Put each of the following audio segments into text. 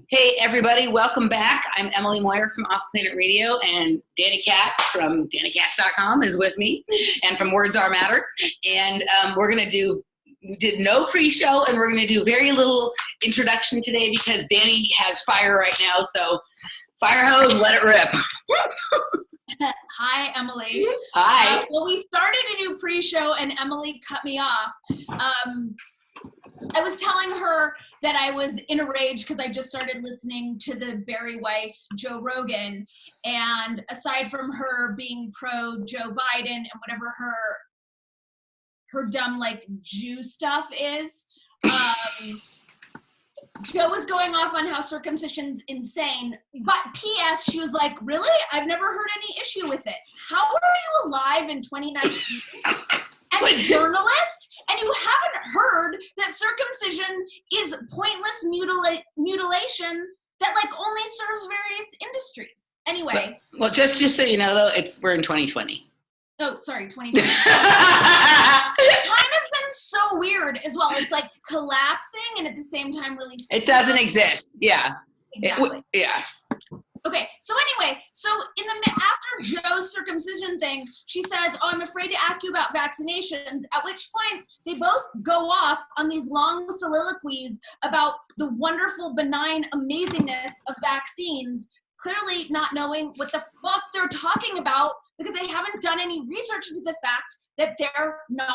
Hey everybody, welcome back. I'm Emily Moyer from Off Planet Radio, and Dani Katz from DaniKatz.com is with me, and from Words Are Matter. And we did no pre-show, and we're gonna do very little introduction today because Dani has fire right now, so fire hose, let it rip. Hi, Emily. Hi. Well, we started a new pre-show and Emily cut me off. I was telling her that I was in a rage because I just started listening to the Barry Weiss, Joe Rogan, and aside from her being pro Joe Biden and whatever her dumb like Jew stuff is, Joe was going off on how circumcision's insane, but P.S. she was like, really? I've never heard any issue with it. How are you alive in 2019 as a journalist and you haven't heard that circumcision is pointless mutilation that like only serves various industries? Anyway. Well, just so you know, though, we're in 2020. Oh, sorry, 2020. Time has been so weird as well. It's like collapsing and at the same time really. It doesn't exist. Yeah. Exactly. Yeah. Okay, so anyway, after Joe's circumcision thing, she says, oh, I'm afraid to ask you about vaccinations, at which point they both go off on these long soliloquies about the wonderful, benign amazingness of vaccines, clearly not knowing what the fuck they're talking about because they haven't done any research into the fact that they're not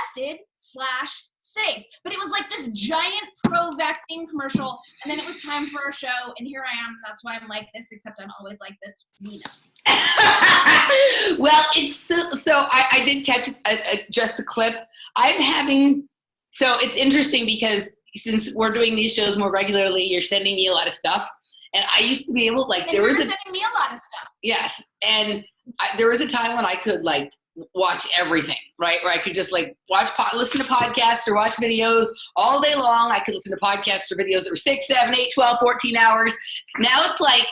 tested/safe. But it was like this giant pro-vaccine commercial, and then it was time for our show, and here I am, and that's why I'm like this, except I'm always like this, we know. Well, I did catch just a clip. So it's interesting because since we're doing these shows more regularly, you're sending me a lot of stuff, and I used to be able, like, and sending me a lot of stuff. Yes, and there was a time when I could, like, watch everything, right? Where I could just like listen to podcasts or watch videos all day long. I could listen to podcasts or videos that were 6, 7, 8, 12, 14 hours. Now it's like,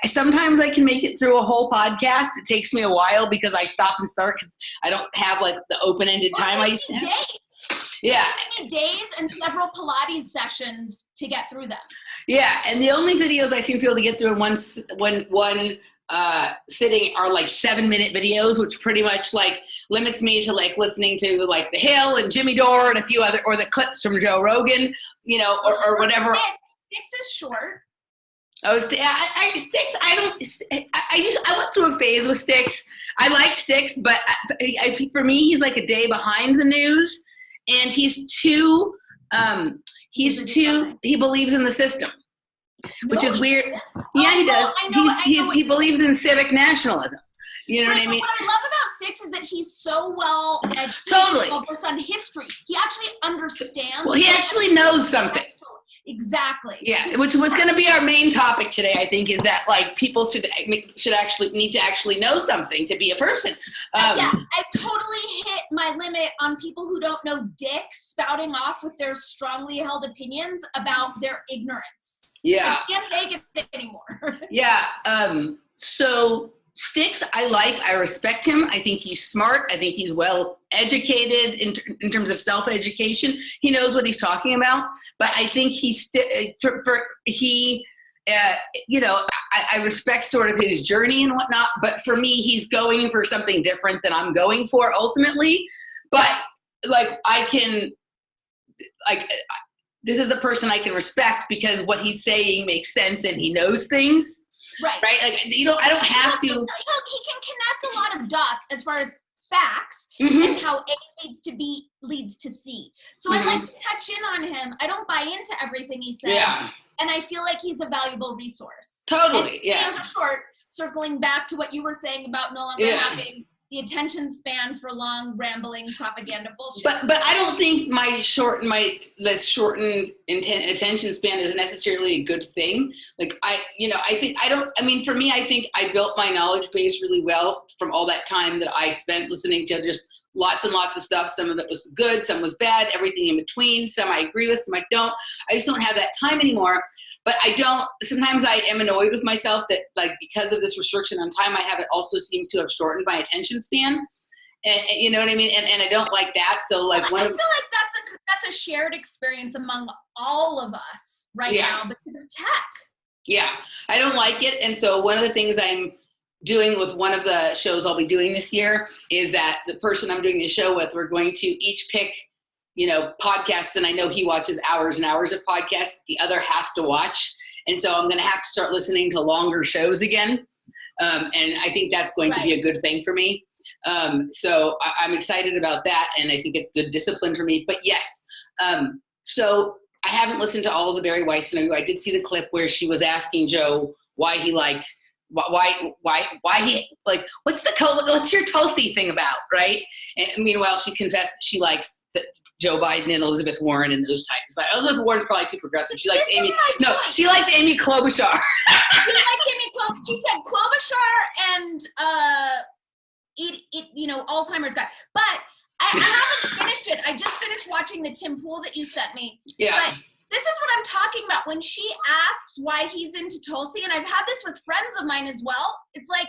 sometimes I can make it through a whole podcast. It takes me a while because I stop and start because I don't have like the open-ended time I used to have. Days. Yeah. It took me days and several Pilates sessions to get through them. Yeah. And the only videos I seem to be able to get through in one sitting are like 7-minute videos, which pretty much like limits me to like listening to like The Hill and Jimmy Dore and a few other, or the clips from Joe Rogan, or whatever. Sticks is short. Oh, Sticks. I went through a phase with Sticks. I like Sticks, but for me, he's like a day behind the news, and he believes in the system. Which is weird. Yeah, he does. He believes in civic nationalism. You know what I mean? What I love about Sticks is that he's so well educated. Totally. Focused on history. He actually understands. Well, he actually knows something. Exactly. Yeah, which was going to be our main topic today, I think, is that like people should actually need to actually know something to be a person. Yeah, I've totally hit my limit on people who don't know dick spouting off with their strongly held opinions about their ignorance. Yeah. I can't take it anymore. Yeah. So Sticks, I respect him. I think he's smart. I think he's well educated in terms of self-education. He knows what he's talking about. But I think I respect sort of his journey and whatnot. But for me, he's going for something different than I'm going for ultimately. But like this is a person I can respect because what he's saying makes sense and he knows things. Right. Like, I don't have to. He can connect a lot of dots as far as facts and how A leads to C. So I like to touch in on him. I don't buy into everything he says. Yeah. And I feel like he's a valuable resource. Totally, yeah. As a short, circling back to what you were saying about no longer having the attention span for long, rambling propaganda bullshit. But I don't think my shortened attention span is necessarily a good thing. Like for me, I think I built my knowledge base really well from all that time that I spent listening to just lots and lots of stuff. Some of it was good, some was bad, everything in between. Some I agree with, some I don't. I just don't have that time anymore. But sometimes I am annoyed with myself that like because of this restriction on time I have, it also seems to have shortened my attention span. And you know what I mean? And I don't like that. So like I feel like that's a shared experience among all of us right now because of tech. Yeah, I don't like it. And so one of the things I'm doing with one of the shows I'll be doing this year is that the person I'm doing the show with, we're going to each pick, podcasts. And I know he watches hours and hours of podcasts. The other has to watch. And so I'm going to have to start listening to longer shows again. And I think that's going to be a good thing for me. So I'm excited about that. And I think it's good discipline for me. But yes, so I haven't listened to all of the Barry Weiss interview. I did see the clip where she was asking Joe why he liked, why he, like, what's your Tulsi thing about, right? And meanwhile, she confessed that she likes Joe Biden and Elizabeth Warren and those types. Like, Elizabeth Warren's probably too progressive. She likes she likes Amy Klobuchar. She likes Amy Klobuchar. She said Klobuchar and Alzheimer's guy. But I haven't finished it. I just finished watching the Tim Pool that you sent me. Yeah. But this is what I'm talking about. When she asks why he's into Tulsi, and I've had this with friends of mine as well, it's like,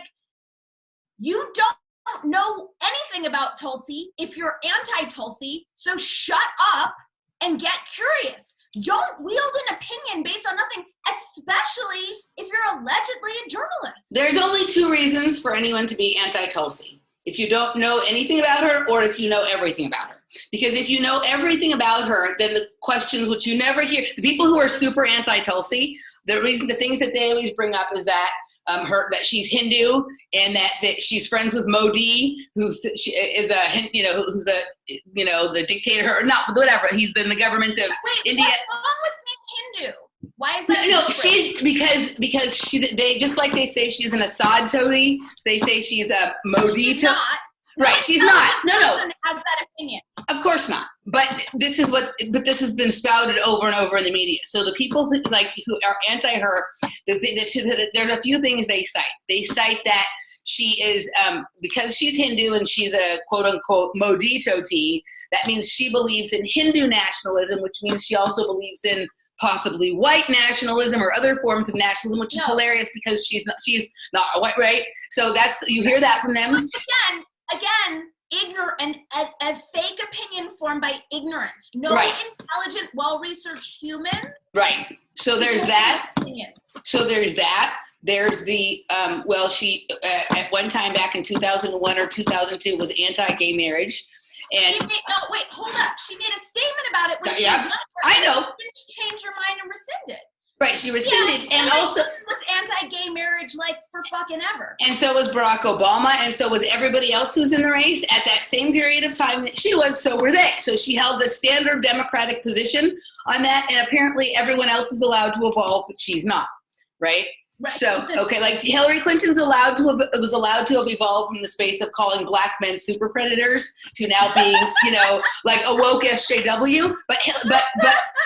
you don't know anything about Tulsi if you're anti-Tulsi, so shut up and get curious. Don't wield an opinion based on nothing, especially if you're allegedly a journalist. There's only two reasons for anyone to be anti-Tulsi. If you don't know anything about her, or if you know everything about her. Because if you know everything about her, then the questions which you never hear, the people who are super anti-Tulsi, the things that they always bring up is that that she's Hindu and that she's friends with Modi, who's the dictator, or not, whatever. He's in the government of India. What's wrong with being Hindu? Why is that? No, she's because they just like they say she's an Assad toady. They say she's a Modi toady. Right, she's not. No. Has that opinion. Of course not. But this has been spouted over and over in the media. So the people who are anti her, there's a few things they cite. They cite that she is because she's Hindu and she's a quote unquote Modi toady. That means she believes in Hindu nationalism, which means she also believes in possibly white nationalism or other forms of nationalism, which is hilarious because she's not white, right? So you hear that from them. Again, a fake opinion formed by ignorance. No intelligent, well-researched human. Right. So there's that. So there's that. There's the, she, at one time back in 2001 or 2002 was anti-gay marriage. And hold up. She made a statement about it when she was not. I know. She changed her mind and rescinded. Right, she rescinded, and also was anti-gay marriage like for fucking ever. And so was Barack Obama, and so was everybody else who's in the race at that same period of time that she was. So were they. So she held the standard Democratic position on that, and apparently everyone else is allowed to evolve, but she's not. Right. Right. So, like Hillary Clinton's was allowed to have evolved from the space of calling black men super predators to now being, like a woke SJW. But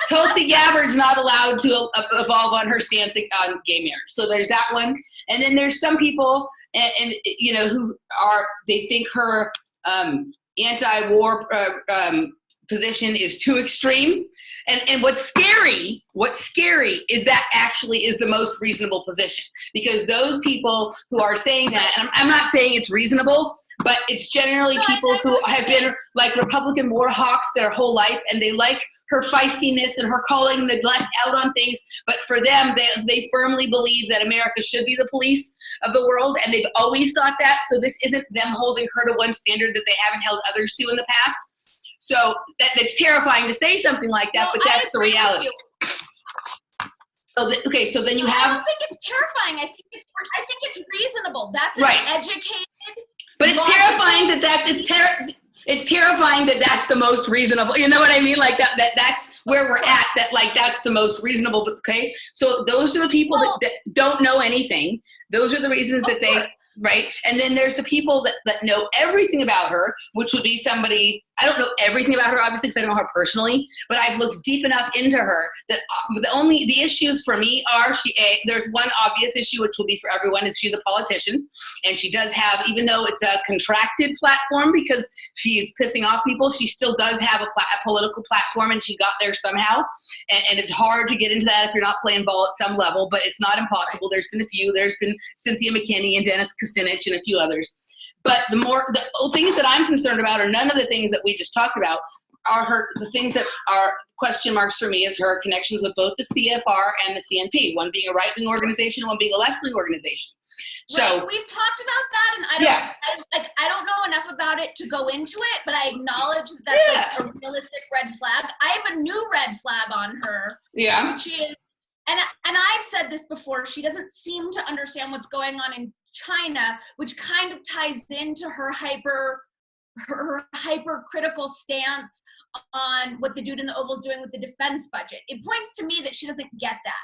Tulsi Gabbard's not allowed to evolve on her stance on gay marriage. So there's that one. And then there's some people, and who they think her anti-war position is too extreme. And what's scary is that actually is the most reasonable position, because those people who are saying that, and I'm not saying it's reasonable, but it's generally people who have been like Republican war hawks their whole life, and they like her feistiness and her calling the left out on things. But for them, they firmly believe that America should be the police of the world, and they've always thought that. So this isn't them holding her to one standard that they haven't held others to in the past. So that's terrifying to say something like that, but that's the reality. So then you have. I don't think it's terrifying. I think it's reasonable. That's an educated. But it's terrifying it's terrifying that that's the most reasonable. You know what I mean? Like that's where we're at. That's the most reasonable. Okay. So those are the people that don't know anything. Those are the reasons that they. Right. And then there's the people that know everything about her, which would be somebody, I don't know everything about her, obviously, because I don't know her personally, but I've looked deep enough into her that the issues for me are there's one obvious issue, which will be for everyone, is she's a politician. And she does have, even though it's a contracted platform because she's pissing off people, she still does have a political platform, and she got there somehow. And it's hard to get into that if you're not playing ball at some level, but it's not impossible. There's been a few. There's been Cynthia McKinney and Dennis Kucinich and a few others. But the things that I'm concerned about are none of the things that we just talked about. the things that are question marks for me is her connections with both the CFR and the CNP, one being a right-wing organization, one being a left-wing organization. So right. We've talked about that, and I don't know enough about it to go into it, but I acknowledge that that's like a realistic red flag. I have a new red flag on her, which is, and I've said this before, she doesn't seem to understand what's going on in China, which kind of ties into her hypercritical stance on what the dude in the Oval is doing with the defense budget. It points to me that she doesn't get that.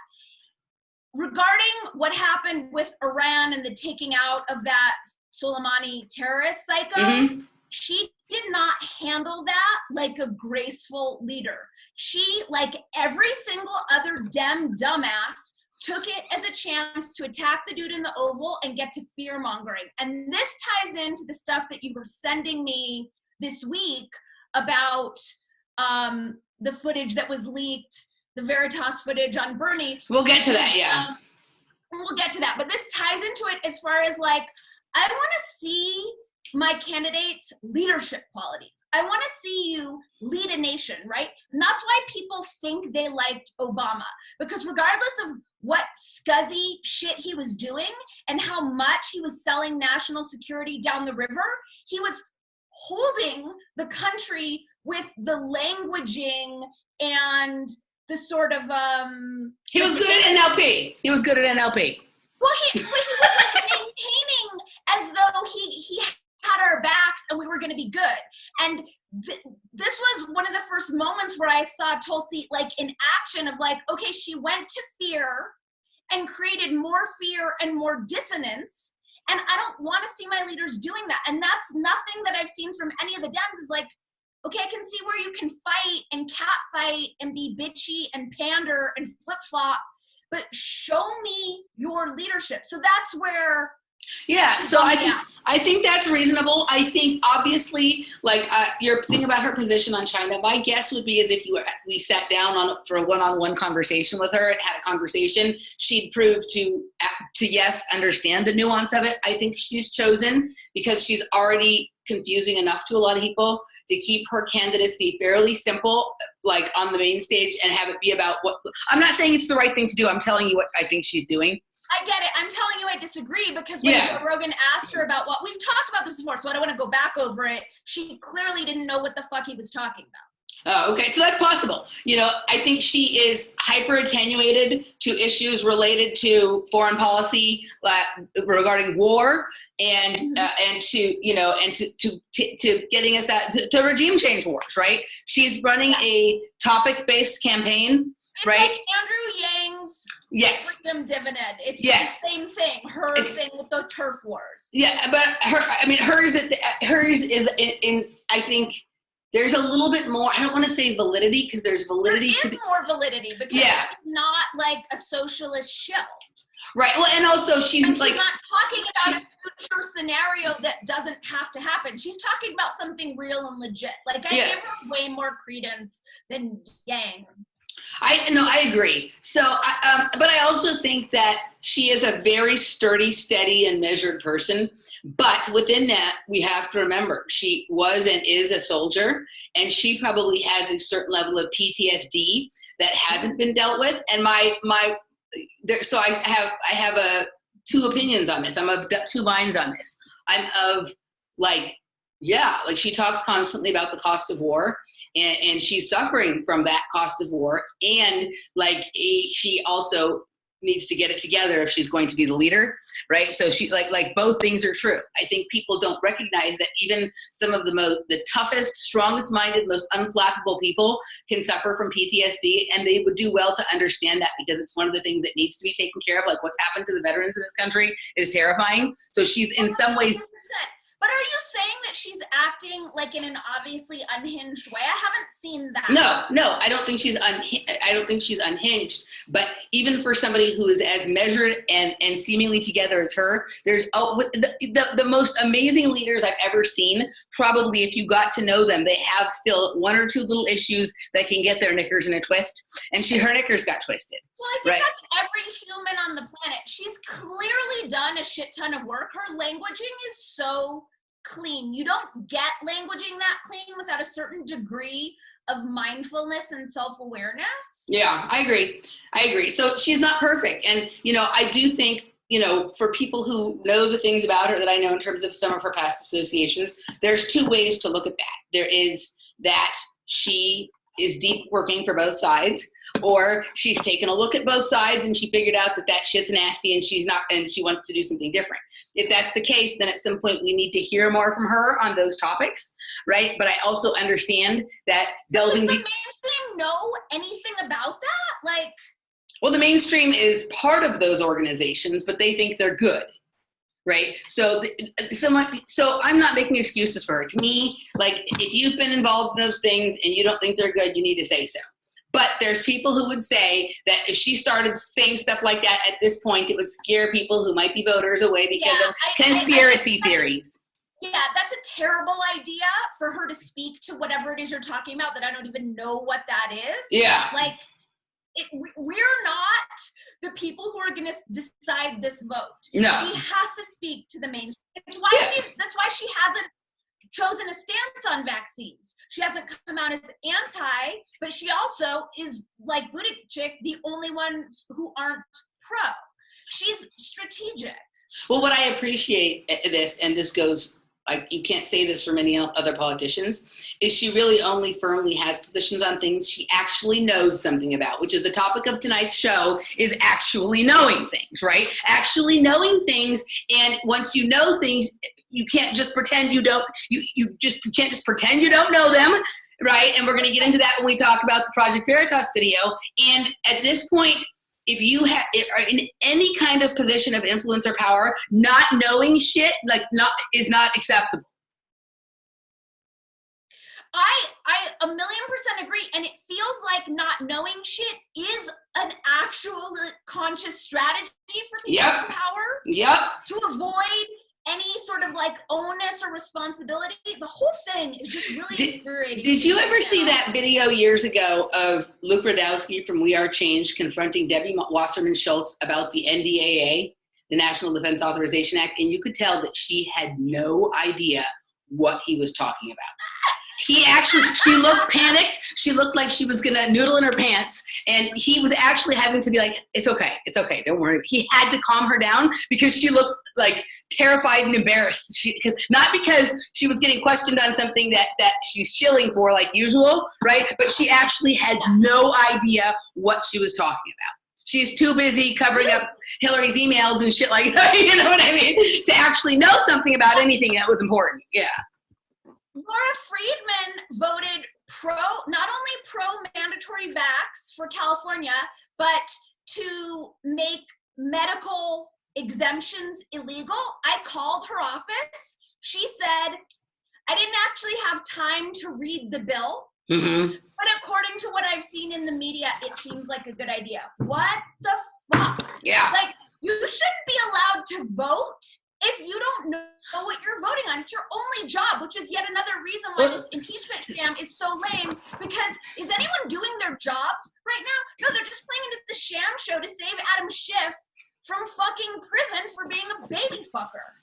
Regarding what happened with Iran and the taking out of that Soleimani terrorist psycho, she did not handle that like a graceful leader. She, like every single other dumbass, took it as a chance to attack the dude in the Oval and get to fear-mongering. And this ties into the stuff that you were sending me this week about the footage that was leaked, the Veritas footage on Bernie. We'll get to that, we'll get to that. But this ties into it as far as like, I want to see my candidates' leadership qualities. I want to see you lead a nation, right? And that's why people think they liked Obama. Because regardless of what scuzzy shit he was doing and how much he was selling national security down the river, he was holding the country with the languaging and the sort of he was good at NLP. He was good at NLP. Well, he was like maintaining as though he had our backs and we were going to be good. And this was one of the first moments where I saw Tulsi like in action of like, okay, she went to fear and created more fear and more dissonance. And I don't want to see my leaders doing that. And that's nothing that I've seen from any of the Dems is like, okay, I can see where you can fight and catfight and be bitchy and pander and flip-flop, but show me your leadership. So that's where... So I think that's reasonable. I think obviously, like your thing about her position on China, my guess would be is if we sat down for a one-on-one conversation with her and had a conversation, she'd prove to yes, understand the nuance of it. I think she's chosen because she's already confusing enough to a lot of people to keep her candidacy fairly simple, like on the main stage, and have it be about what, I'm not saying it's the right thing to do. I'm telling you what I think she's doing. I get it. I'm telling you I disagree because when Joe Rogan asked her about what, we've talked about this before, so I don't want to go back over it. She clearly didn't know what the fuck he was talking about. Oh, okay. So that's possible. You know, I think she is hyper attenuated to issues related to foreign policy regarding war and to getting us to regime change wars, right? She's running a topic-based campaign, it's right? Like Andrew Yang's freedom dividend. It's the same thing. Her thing with the turf wars. Yeah, but hers is in I think. There's a little bit more, I don't want to say validity because there's validity there is more validity because she's not like a socialist shill. Right. Well, and also she's not talking about a future scenario that doesn't have to happen. She's talking about something real and legit. Like I give her way more credence than Yang. I agree. So, but I also think that she is a very sturdy, steady, and measured person. But within that, we have to remember she was and is a soldier, and she probably has a certain level of PTSD that hasn't been dealt with. And so I have two opinions on this. I'm of two minds on this. I'm of like she talks constantly about the cost of war, and she's suffering from that cost of war, and she also needs to get it together if she's going to be the leader, right? So she like both things are true. I think people don't recognize that even some of the toughest, strongest minded, most unflappable people can suffer from PTSD, and they would do well to understand that because it's one of the things that needs to be taken care of. Like what's happened to the veterans in this country is terrifying. So she's in some ways. 100%. But are you saying that she's acting like in an obviously unhinged way? I haven't seen that. No, I don't think she's unhinged. But even for somebody who is as measured and seemingly together as her, there's the most amazing leaders I've ever seen. Probably, if you got to know them, they have still one or two little issues that can get their knickers in a twist. And her knickers got twisted. Well, I think that's every human on the planet. She's clearly done a shit ton of work. Her languaging is so clean. You don't get languaging that clean without a certain degree of mindfulness and self-awareness. Yeah, I agree. So she's not perfect. And, I do think, for people who know the things about her that I know in terms of some of her past associations, there's two ways to look at that. There is that she is deep working for both sides, or she's taken a look at both sides and she figured out that shit's nasty and she wants to do something different. If that's the case, then at some point we need to hear more from her on those topics, right? But I also understand that delving. Does the mainstream know anything about that? Well, the mainstream is part of those organizations, but they think they're good. Right. So I'm not making excuses for her. To me, if you've been involved in those things and you don't think they're good, you need to say so. But there's people who would say that if she started saying stuff like that at this point, it would scare people who might be voters away because of conspiracy theories. Yeah, that's a terrible idea for her to speak to whatever it is you're talking about that I don't even know what that is. Yeah. We're not the people who are going to decide this vote. No. She has to speak to the mainstream. That's why she hasn't chosen a stance on vaccines. She hasn't come out as anti, but she also is, like Buttigieg, the only ones who aren't pro. She's strategic. Well, what I appreciate this, and this goes, you can't say this for many other politicians, is she really only firmly has positions on things she actually knows something about, which is the topic of tonight's show, is actually knowing things, right? Actually knowing things, and once you know things, you can't just pretend you don't, you can't just pretend you don't know them, right? And we're going to get into that when we talk about the Project Veritas video. And at this point, if you are in any kind of position of influence or power, not knowing shit is not acceptable. I 1,000,000% agree, and it feels like not knowing shit is an actual conscious strategy for people in power. Yep. To avoid any sort of onus or responsibility. The whole thing is just really infuriating. Did you ever see that video years ago of Luke Radowski from We Are Change confronting Debbie Wasserman Schultz about the NDAA, the National Defense Authorization Act, and you could tell that she had no idea what he was talking about. She looked panicked. She looked like she was going to noodle in her pants. And he was actually having to be like, it's okay, don't worry. He had to calm her down because she looked terrified and embarrassed. Not because she was getting questioned on something that she's shilling for like usual, right? But she actually had no idea what she was talking about. She's too busy covering up Hillary's emails and shit like that, you know what I mean? To actually know something about anything that was important. Yeah. Laura Friedman voted not only pro-mandatory vax for California, but to make medical exemptions illegal. I called her office. She said, I didn't actually have time to read the bill, but according to what I've seen in the media, it seems like a good idea. What the fuck? Yeah. You shouldn't be allowed to vote if you don't know what you're voting on. It's your only job, which is yet another reason why this impeachment sham is so lame, because is anyone doing their jobs right now? No, they're just playing into the sham show to save Adam Schiff from fucking prison for being a baby fucker.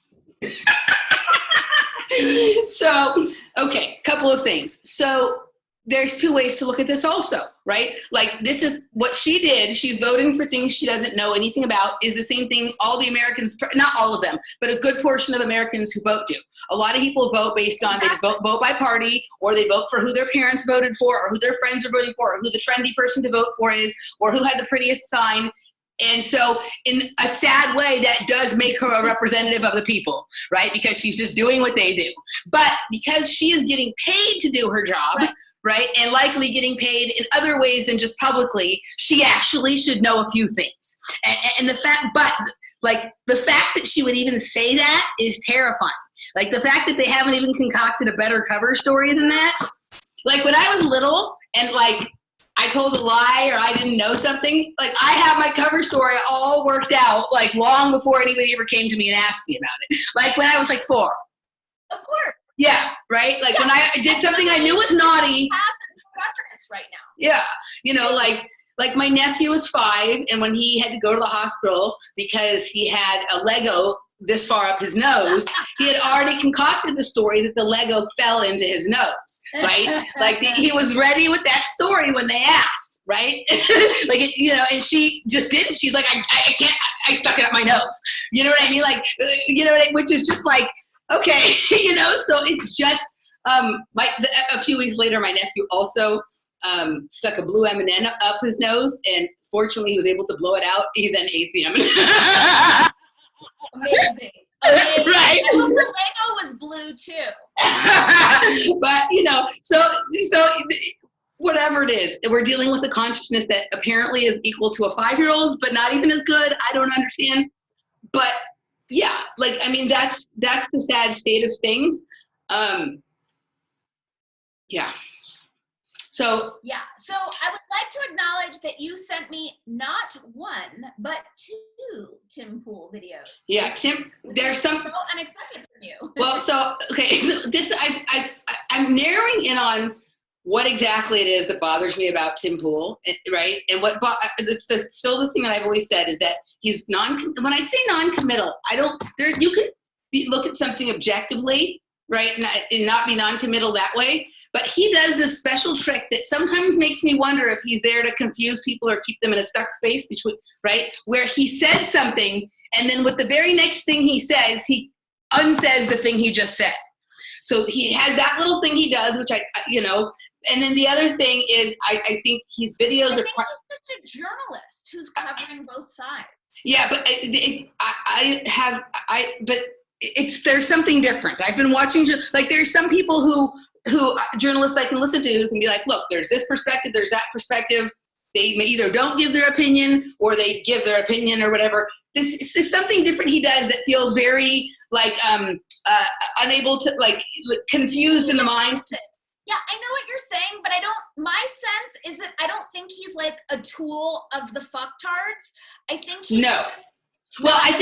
So, okay, couple of things. So there's two ways to look at this also, right? This is what she did. She's voting for things she doesn't know anything about, is the same thing all the Americans, not all of them, but a good portion of Americans who vote do. A lot of people vote based on, they just vote by party, or they vote for who their parents voted for, or who their friends are voting for, or who the trendy person to vote for is, or who had the prettiest sign. And so in a sad way, that does make her a representative of the people, right? Because she's just doing what they do. But because she is getting paid to do her job, right, and likely getting paid in other ways than just publicly, she actually should know a few things. And the fact that she would even say that is terrifying. The fact that they haven't even concocted a better cover story than that. When I was little and I told a lie or I didn't know something, I have my cover story all worked out, long before anybody ever came to me and asked me about it. When I was 4. Of course. Yeah, right? When I did something I knew was naughty. Right now. Yeah, my nephew was 5, and when he had to go to the hospital because he had a Lego this far up his nose, he had already concocted the story that the Lego fell into his nose, right? Like he was ready with that story when they asked, right? Like, you know, and she just didn't. She's like, I can't, I stuck it up my nose. You know what I mean? Like, you know, which is just like, okay, you know, so it's just, a few weeks later, my nephew also stuck a blue M&M up his nose, and fortunately he was able to blow it out. He then ate the M&M. Amazing. Amazing. Right. I hope the Lego was blue too. But, you know, so whatever it is, we're dealing with a consciousness that apparently is equal to a 5-year-old's, but not even as good. I don't understand. But yeah, like, I mean, that's the sad state of things. Yeah. So yeah, so I would like to acknowledge that you sent me not 1, but 2 Tim Pool videos. Yeah, Tim, there's some so unexpected from you. Well, so okay, so this I'm narrowing in on what exactly it is that bothers me about Tim Pool, right? And what it's still the thing that I've always said is that he's when I say non-committal, I don't you can look at something objectively, right, and not be non-committal that way. But he does this special trick that sometimes makes me wonder if he's there to confuse people or keep them in a stuck space between, right? Where he says something, and then with the very next thing he says, he unsays the thing he just said. So he has that little thing he does, which you know, and then the other thing is I think his videos are quite. He's just a journalist who's covering both sides. Yeah, but there's something different. I've been watching, like, there's some people who journalists I can listen to who can be like, look, there's this perspective, there's that perspective. They may either don't give their opinion or they give their opinion or whatever. This is something different he does that feels very like unable to, like, confused in the mind. Yeah, I know what you're saying, but my sense is that I don't think he's like a tool of the fucktards. I think he's Well, I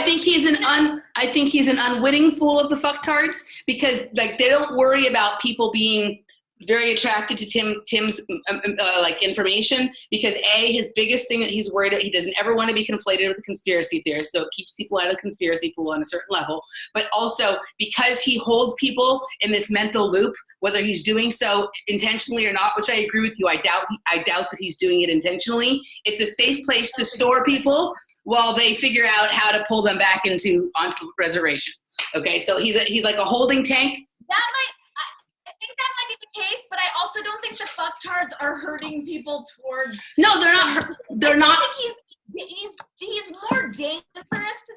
think he's an unwitting fool of the fucktards, because like they don't worry about people being very attracted to Tim's like information, because his biggest thing that he's worried about, he doesn't ever want to be conflated with a conspiracy theorist, so it keeps people out of the conspiracy pool on a certain level. But also because he holds people in this mental loop, whether he's doing so intentionally or not, which I agree with you, I doubt that he's doing it intentionally. It's a safe place to store people while they figure out how to pull them back onto the reservation. Okay, so he's like a holding tank. I think that might be the case, but I also don't think the fucktards are hurting people towards. No, they're not. They're not. I think he's more dangerous to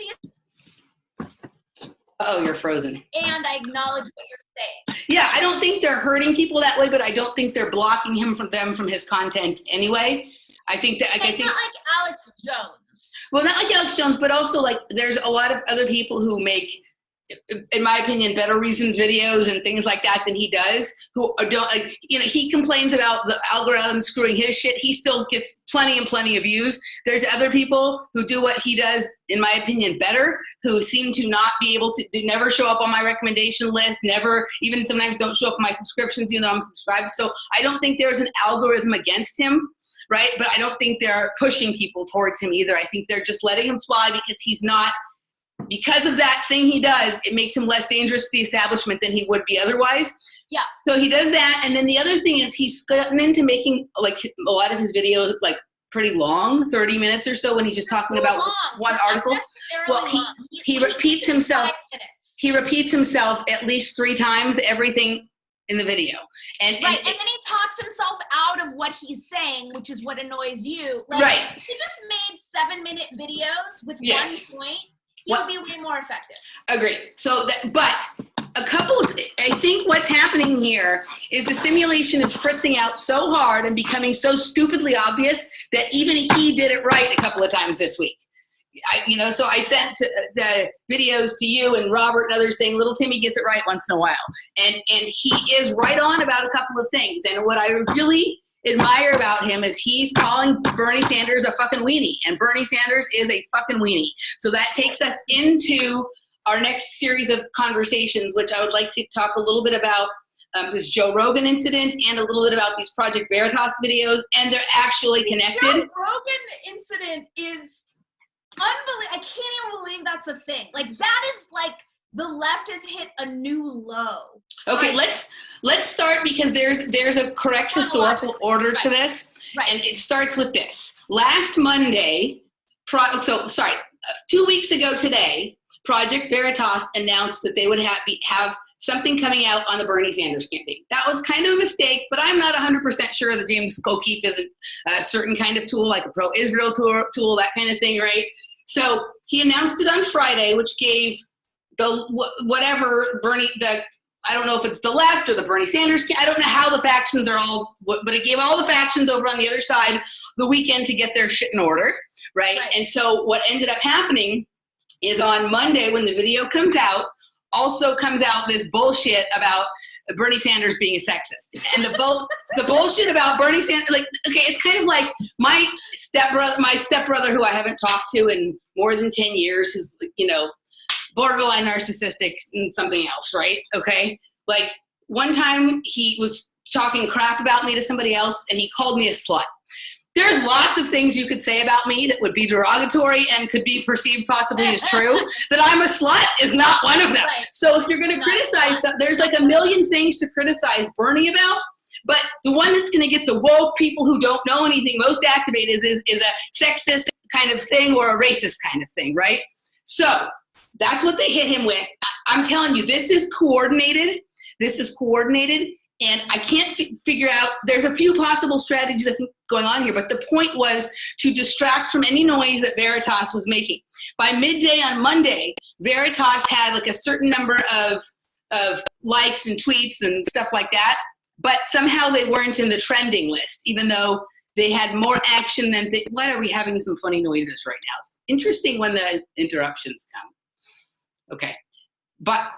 the. Oh, you're frozen. And I acknowledge what you're saying. Yeah, I don't think they're hurting people that way, but I don't think they're blocking him from his content anyway. I think that. It's not like Alex Jones. Well, not like Alex Jones, but also like there's a lot of other people who make, in my opinion, better reasoned videos and things like that than he does, who don't, like, you know, he complains about the algorithm screwing his shit. He still gets plenty of views. There's other people who do what he does, in my opinion, better, who seem to not be able to, they never show up on my recommendation list, never, even sometimes don't show up in my subscriptions, even though I'm subscribed. So I don't think there's an algorithm against him, right? But I don't think they're pushing people towards him either. I think they're just letting him fly because he's not, because of that thing he does, it makes him less dangerous to the establishment than he would be otherwise. Yeah. So he does that. And then the other thing is he's gotten into making like a lot of his videos like pretty long, 30 minutes or so, when he's just talking about one article. Well, he repeats himself. He repeats himself at least 3 times everything in the video. And then he talks himself out of what he's saying, which is what annoys you. Like, right. If he just made 7-minute videos with yes. one point, he would be way more effective. Agreed. So but I think what's happening here is the simulation is fritzing out so hard and becoming so stupidly obvious that even he did it right a couple of times this week. So I sent the videos to you and Robert and others saying little Timmy gets it right once in a while. And he is right on about a couple of things. And what I really admire about him is he's calling Bernie Sanders a fucking weenie. And Bernie Sanders is a fucking weenie. So that takes us into our next series of conversations, which I would like to talk a little bit about this Joe Rogan incident and a little bit about these Project Veritas videos. And they're actually connected. The Joe Rogan incident is unbelievable. I can't even believe believe that's a thing. Like, that is like, the left has hit a new low. Okay, let's start, because there's a correct historical order to this. Right. And it starts with this. Last Monday, 2 weeks ago today, Project Veritas announced that they would have something coming out on the Bernie Sanders campaign. That was kind of a mistake, but I'm not 100% sure that James O'Keefe isn't a certain kind of tool, like a pro-Israel tool, that kind of thing, right? So he announced it on Friday, which gave the whatever Bernie, I don't know if it's the left or the Bernie Sanders, I don't know how the factions are all, but it gave all the factions over on the other side the weekend to get their shit in order, right? And so what ended up happening is on Monday, when the video comes out, also comes out this bullshit about Bernie Sanders being a sexist. And the bullshit about Bernie Sanders, like, okay, it's kind of like my stepbrother who I haven't talked to in more than 10 years, who's, you know, borderline narcissistic and something else, right? Okay. Like, one time he was talking crap about me to somebody else and he called me a slut. There's lots of things you could say about me that would be derogatory and could be perceived possibly as true. That I'm a slut is not one of them. Right. So if you're going to criticize, there's like a million things to criticize Bernie about, but the one that's going to get the woke people who don't know anything most activated is a sexist kind of thing or a racist kind of thing, right? So that's what they hit him with. I'm telling you, this is coordinated. And I can't figure out, there's a few possible strategies I think going on here, but the point was to distract from any noise that Veritas was making. By midday on Monday, Veritas had like a certain number of likes and tweets and stuff like that, but somehow they weren't in the trending list, even though they had more action than why are we having some funny noises right now? It's interesting when the interruptions come. Okay, but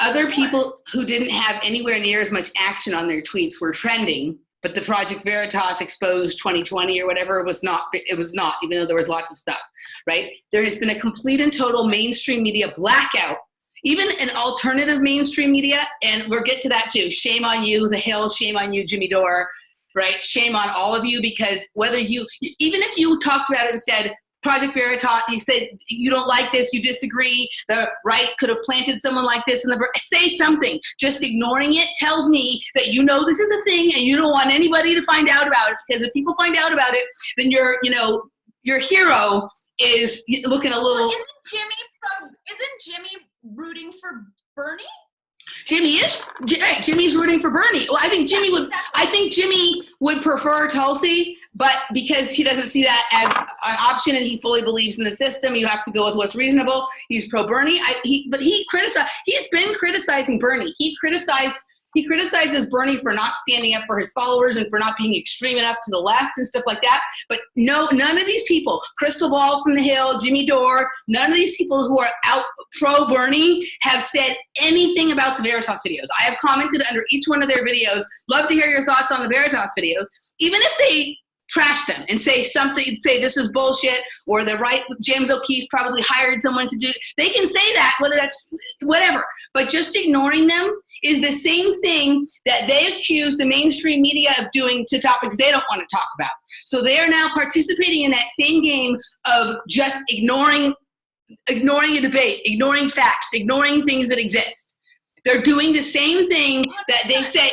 other people who didn't have anywhere near as much action on their tweets were trending, but the Project Veritas exposed 2020 or whatever was not, even though there was lots of stuff, right? There has been a complete and total mainstream media blackout, even an alternative mainstream media, and we'll get to that too. Shame on you, The Hill, shame on you, Jimmy Dore, right? Shame on all of you, because whether you, even if you talked about it and said, Project Veritas, you said you don't like this, you disagree, the right could have planted someone like this in the, say something. Just ignoring it tells me that you know this is a thing and you don't want anybody to find out about it, because if people find out about it, then your hero is looking a little. Isn't Jimmy rooting for Bernie? Jimmy's rooting for Bernie. Well, I think Jimmy would prefer Tulsi, but because he doesn't see that as an option and he fully believes in the system, you have to go with what's reasonable. He's pro Bernie. He's been criticizing Bernie. He criticizes Bernie for not standing up for his followers and for not being extreme enough to the left and stuff like that. But none of these people, Crystal Ball from The Hill, Jimmy Dore, none of these people who are out pro Bernie have said anything about the Veritas videos. I have commented under each one of their videos. Love to hear your thoughts on the Veritas videos. Even if they trash them and say this is bullshit, or the right, James O'Keefe probably hired someone to do, they can say that, whether that's whatever, but just ignoring them is the same thing that they accuse the mainstream media of doing to topics they don't want to talk about. So they are now participating in that same game of just ignoring a debate, ignoring facts, ignoring things that exist. They're doing the same thing that they say.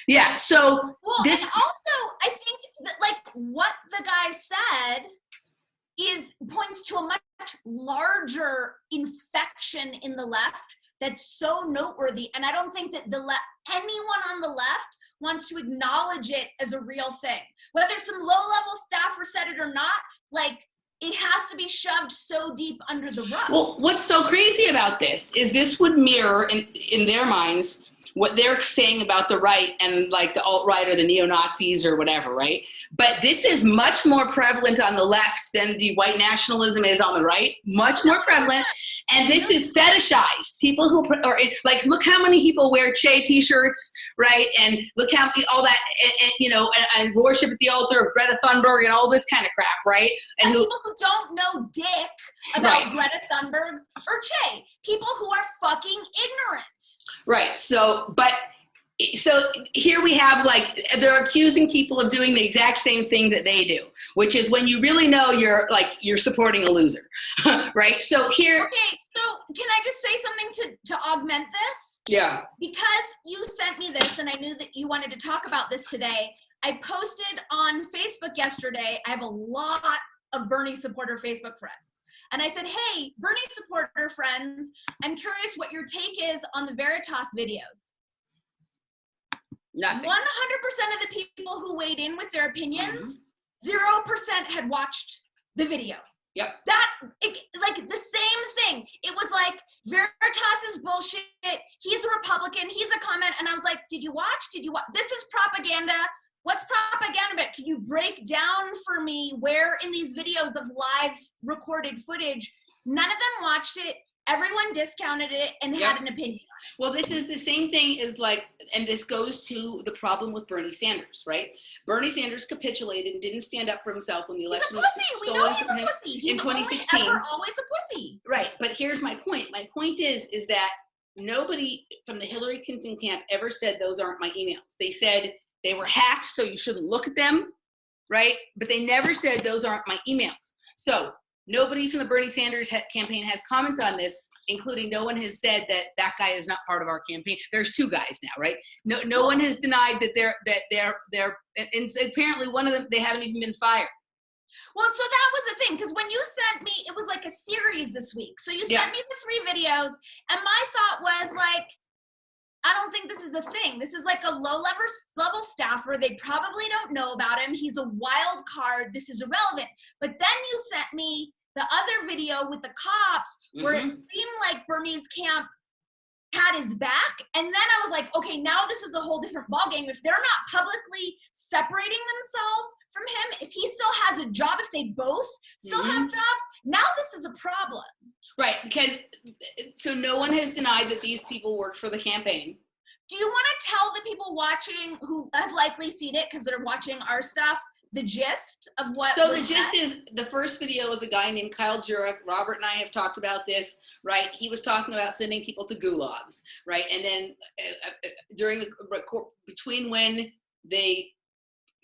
Yeah, so and also, I think that, like, what the guy said points to a much larger infection in the left that's so noteworthy, and I don't think that anyone on the left wants to acknowledge it as a real thing. Whether some low-level staffer said it or not, like, it has to be shoved so deep under the rug. Well, what's so crazy about this is this would mirror, in their minds, what they're saying about the right and like the alt-right or the neo-Nazis or whatever, right? But this is much more prevalent on the left than the white nationalism is on the right, much more prevalent. And this is fetishized. People who are, like, look how many people wear Che t-shirts, right? And look how all that, and worship at the altar of Greta Thunberg and all this kind of crap, right? And people who don't know dick about Greta Thunberg or Che, people who are fucking ignorant. Right. So, but So here we have, like, they're accusing people of doing the exact same thing that they do, which is when you really know you're supporting a loser, right? So here. Okay, so can I just say something to augment this? Yeah. Because you sent me this and I knew that you wanted to talk about this today, I posted on Facebook yesterday. I have a lot of Bernie supporter Facebook friends. And I said, hey, Bernie supporter friends, I'm curious what your take is on the Veritas videos. Nothing. 100% of the people who weighed in with their opinions, 0% had watched the video. Yep. Like the same thing. It was like, Veritas is bullshit. He's a Republican. He's a comment. And I was like, did you watch? Did you watch? This is propaganda. What's propaganda about? Can you break down for me where in these videos of live recorded footage, none of them watched it. Everyone discounted it and had an opinion. Well, this is the same thing as, like, and this goes to the problem with Bernie Sanders, right? Bernie Sanders capitulated and didn't stand up for himself when the election was stolen from him in 2016. Always a pussy. Right, but here's my point. My point is that nobody from the Hillary Clinton camp ever said those aren't my emails. They said they were hacked, so you shouldn't look at them, right? But they never said those aren't my emails. So nobody from the Bernie Sanders campaign has commented on this, including no one has said that guy is not part of our campaign. There's two guys now, right? No one has denied that they're and apparently one of them, they haven't even been fired. Well, so that was the thing, because when you sent me, it was like a series this week. So you sent me the 3 videos, and my thought was like, I don't think this is a thing. This is like a low-level staffer. They probably don't know about him. He's a wild card. This is irrelevant. But then you sent me the other video with the cops where it seemed like Bernie's camp had his back. And then I was like, okay, now this is a whole different ballgame. If they're not publicly separating themselves from him, if he still has a job, if they both still have jobs, now this is a problem. Right, because so no one has denied that these people worked for the campaign. Do you want to tell the people watching who have likely seen it because they're watching our stuff, the gist of what? So the gist is, the first video was a guy named Kyle Jurek. Robert and I have talked about this, right? He was talking about sending people to gulags, right? And then between when they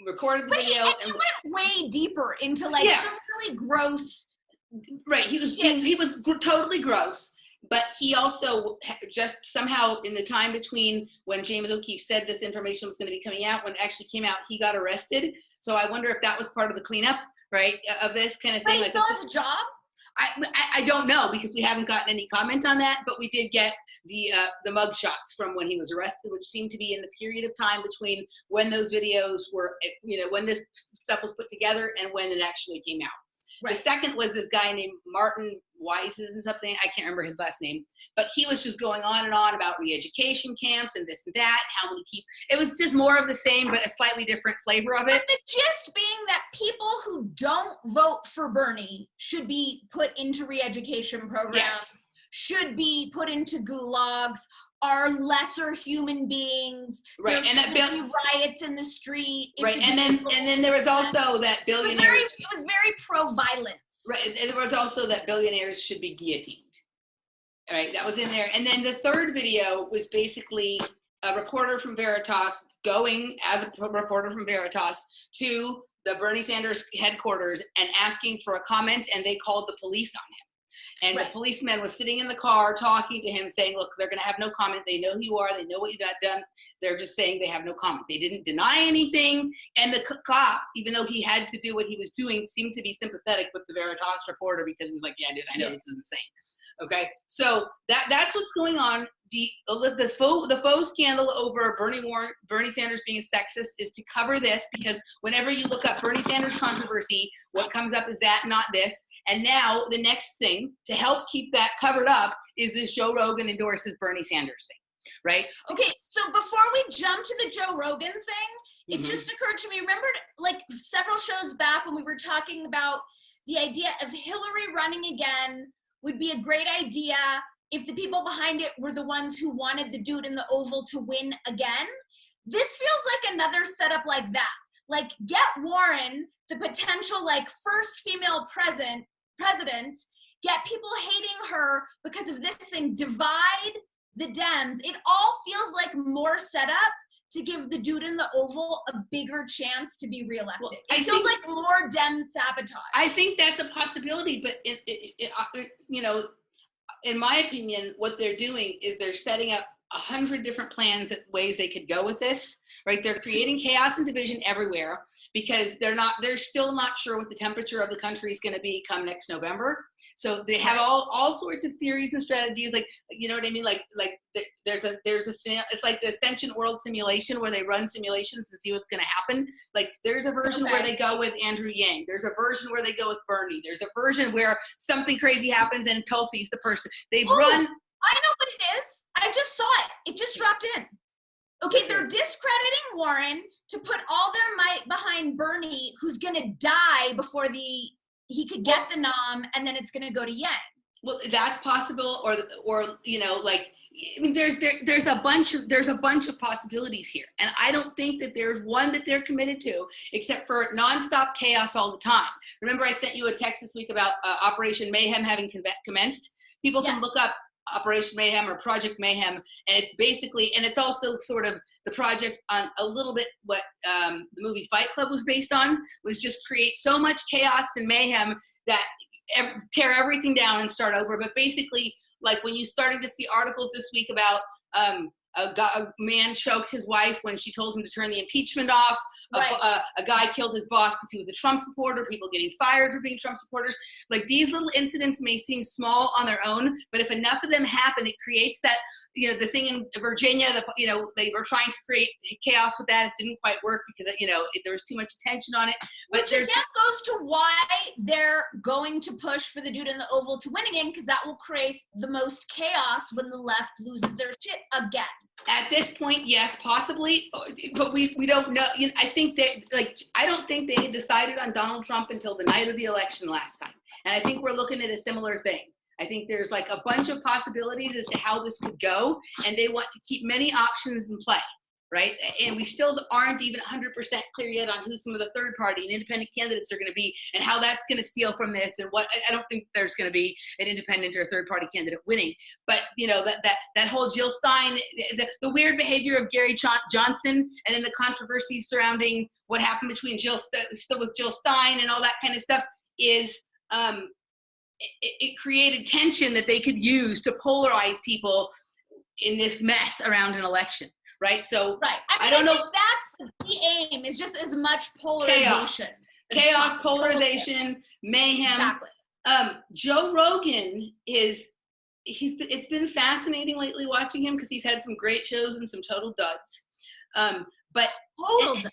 recorded the video, and he went way deeper into like some really gross. Right, he was totally gross, but he also just somehow in the time between when James O'Keefe said this information was going to be coming out, when it actually came out, he got arrested. So I wonder if that was part of the cleanup, right, of this kind of thing. But he still has a job? I don't know, because we haven't gotten any comment on that, but we did get the mug shots from when he was arrested, which seemed to be in the period of time between when those videos were, when this stuff was put together and when it actually came out. Right. The second was this guy named Martin Weises and something. I can't remember his last name, but he was just going on and on about re-education camps and this and that, how many people. It was just more of the same, but a slightly different flavor of it. But the gist being that people who don't vote for Bernie should be put into re-education programs, should be put into gulags, are lesser human beings. Right, there and that be riots in the street. Right, and then there was also that billionaires. It was very pro-violence. Right, and there was also that billionaires should be guillotined. Right, that was in there. And then the third video was basically a reporter from Veritas going as a reporter from Veritas to the Bernie Sanders headquarters and asking for a comment, and they called the police on him. And the policeman was sitting in the car talking to him, saying, look, they're going to have no comment. They know who you are. They know what you got done. They're just saying they have no comment. They didn't deny anything. And the cop, even though he had to do what he was doing, seemed to be sympathetic with the Veritas reporter, because he's like, yeah, dude, I know this is insane. Okay, so that's what's going on. The faux scandal over Bernie Sanders being a sexist is to cover this, because whenever you look up Bernie Sanders controversy, what comes up is that, not this. And now the next thing to help keep that covered up is this Joe Rogan endorses Bernie Sanders thing, right? Okay, so before we jump to the Joe Rogan thing, it just occurred to me, remember like several shows back when we were talking about the idea of Hillary running again would be a great idea if the people behind it were the ones who wanted the dude in the Oval to win again? This feels like another setup like that. Like, get Warren, the potential like first female president, get people hating her because of this thing, divide the Dems. It all feels like more setup to give the dude in the Oval a bigger chance to be reelected? Well, It feels like more Dem sabotage. I think that's a possibility, but you know, in my opinion, what they're doing is they're setting up 100 different plans, ways they could go with this, right? They're creating chaos and division everywhere because they're still not sure what the temperature of the country is going to be come next November. So they have all sorts of theories and strategies, like, you know what I mean? Like there's it's like the Ascension World simulation where they run simulations and see what's going to happen. Like there's a version where they go with Andrew Yang. There's a version where they go with Bernie. There's a version where something crazy happens and Tulsi's the person. They've run. I know what it is. I just saw it. It just dropped in. Okay, they're discrediting Warren to put all their might behind Bernie, who's gonna die before he could get the nom, and then it's gonna go to Yang. Well, that's possible, or you know, like, I mean, there's a bunch of possibilities here, and I don't think that there's one that they're committed to, except for nonstop chaos all the time. Remember, I sent you a text this week about Operation Mayhem having commenced. People can look up Operation Mayhem or Project Mayhem, and it's basically, and it's also sort of the project on a little bit what the movie Fight Club was based on, was just create so much chaos and mayhem that tear everything down and start over. But basically, like when you started to see articles this week about a man choked his wife when she told him to turn the impeachment off. Right. A guy killed his boss because he was a Trump supporter. People getting fired for being Trump supporters. Like, these little incidents may seem small on their own, but if enough of them happen, it creates that, you know, the thing in Virginia, you know, they were trying to create chaos with that. It didn't quite work because, you know, there was too much attention on it. But which again goes to why they're going to push for the dude in the Oval to win again, because that will create the most chaos when the left loses their shit again. At this point, yes, possibly, but we don't know. You know, I think that, like, I don't think they had decided on Donald Trump until the night of the election last time, and I think we're looking at a similar thing. I think there's like a bunch of possibilities as to how this could go, and they want to keep many options in play, right? And we still aren't even 100% clear yet on who some of the third party and independent candidates are going to be, and how that's going to steal from this, and what. I don't think there's going to be an independent or third party candidate winning, but you know, that whole Jill Stein, the weird behavior of Gary Johnson, and then the controversies surrounding what happened between Jill Stein and all that kind of stuff is. It created tension that they could use to polarize people in this mess around an election, right? So right. I don't know. That's the aim, is just as much polarization. Chaos, polarization, mayhem. Exactly. Joe Rogan it's been fascinating lately watching him, because he's had some great shows and some total duds. But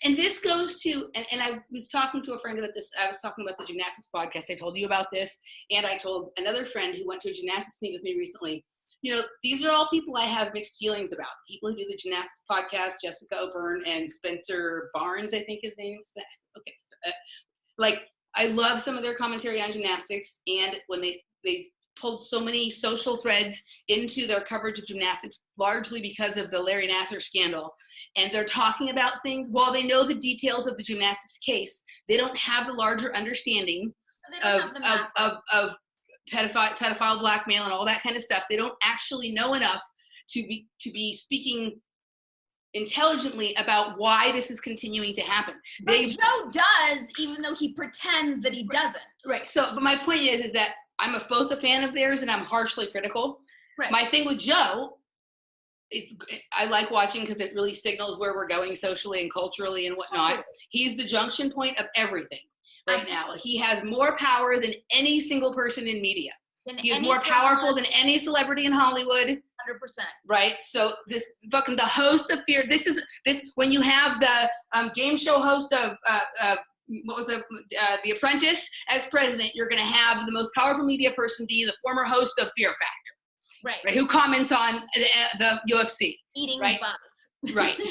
and this goes to, and I was talking to a friend about this. I was talking about the gymnastics podcast. I told you about this, and I told another friend who went to a gymnastics meet with me recently. You know, these are all people I have mixed feelings about. People who do the gymnastics podcast, Jessica O'Byrne and Spencer Barnes, I think his name is. Okay, like, I love some of their commentary on gymnastics, and when they pulled so many social threads into their coverage of gymnastics, largely because of the Larry Nassar scandal. And they're talking about things, while they know the details of the gymnastics case, they don't have the larger understanding of pedophile blackmail and all that kind of stuff. They don't actually know enough to be speaking intelligently about why this is continuing to happen. But Joe does, even though he pretends that he doesn't. Right. So, but my point is that I'm both a fan of theirs and I'm harshly critical. Right. My thing with Joe, I like watching because it really signals where we're going socially and culturally and whatnot. He's the junction point of everything right now. He has more power than any single person in media. He is more powerful than any celebrity in Hollywood. 100%. Right? So this fucking, the host of Fear, this when you have the game show host of what was the Apprentice as president, you're going to have the most powerful media person be the former host of Fear Factor, right? Who comments on the UFC, eating bugs, right?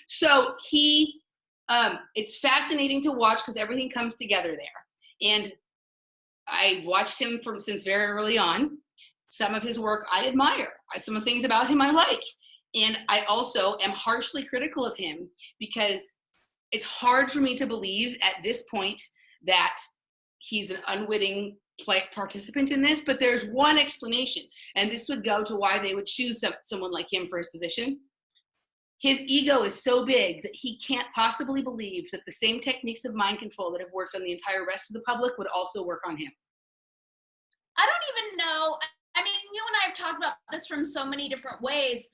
So it's fascinating to watch because everything comes together there, and I watched him since very early on. Some of his work I admire. Some of the things about him I like, and I also am harshly critical of him because it's hard for me to believe at this point that he's an unwitting participant in this, but there's one explanation, and this would go to why they would choose someone like him for his position. his ego is so big that he can't possibly believe that the same techniques of mind control that have worked on the entire rest of the public would also work on him. I don't even know. I mean, you and I have talked about this from so many different ways.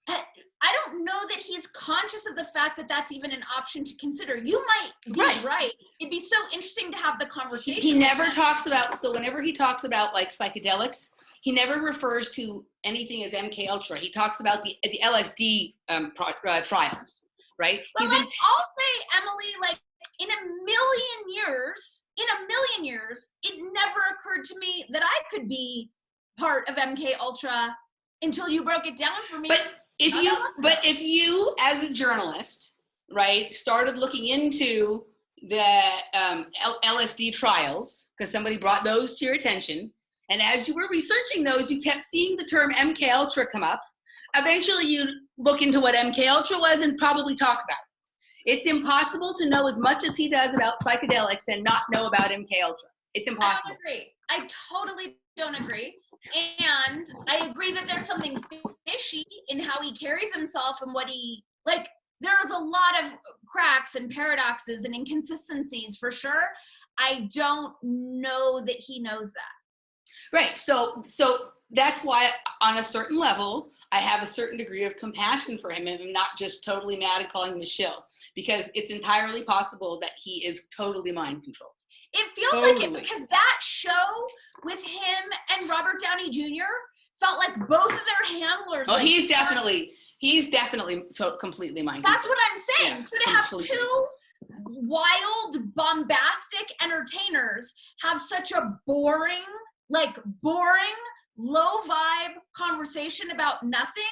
I don't know that he's conscious of the fact that that's even an option to consider. You might be right. It'd be so interesting to have the conversation. He never talks about, so whenever he talks about like psychedelics, he never refers to anything as MK Ultra. He talks about the LSD trials, right? But I'll say, Emily, like in a million years, it never occurred to me that I could be part of MK Ultra until you broke it down for me. But if you as a journalist, right, started looking into the LSD trials, because somebody brought those to your attention, and as you were researching those, you kept seeing the term MK Ultra come up, eventually you'd look into what MK Ultra was and probably talk about it. It's impossible to know as much as he does about psychedelics and not know about MK Ultra. It's impossible. I don't agree. I totally don't agree. And I agree that there's something fishy in how he carries himself and what he, like, there's a lot of cracks and paradoxes and inconsistencies for sure. I don't know that he knows that. Right. So that's why on a certain level, I have a certain degree of compassion for him and I'm not just totally mad and calling him a shill, because it's entirely possible that he is totally mind controlled. It feels like it, because that show with him and Robert Downey Jr. felt like both of their handlers. Oh, he's definitely so completely mind controlled. That's what I'm saying. Yeah, so to have two wild, bombastic entertainers have such a boring, low vibe conversation about nothing,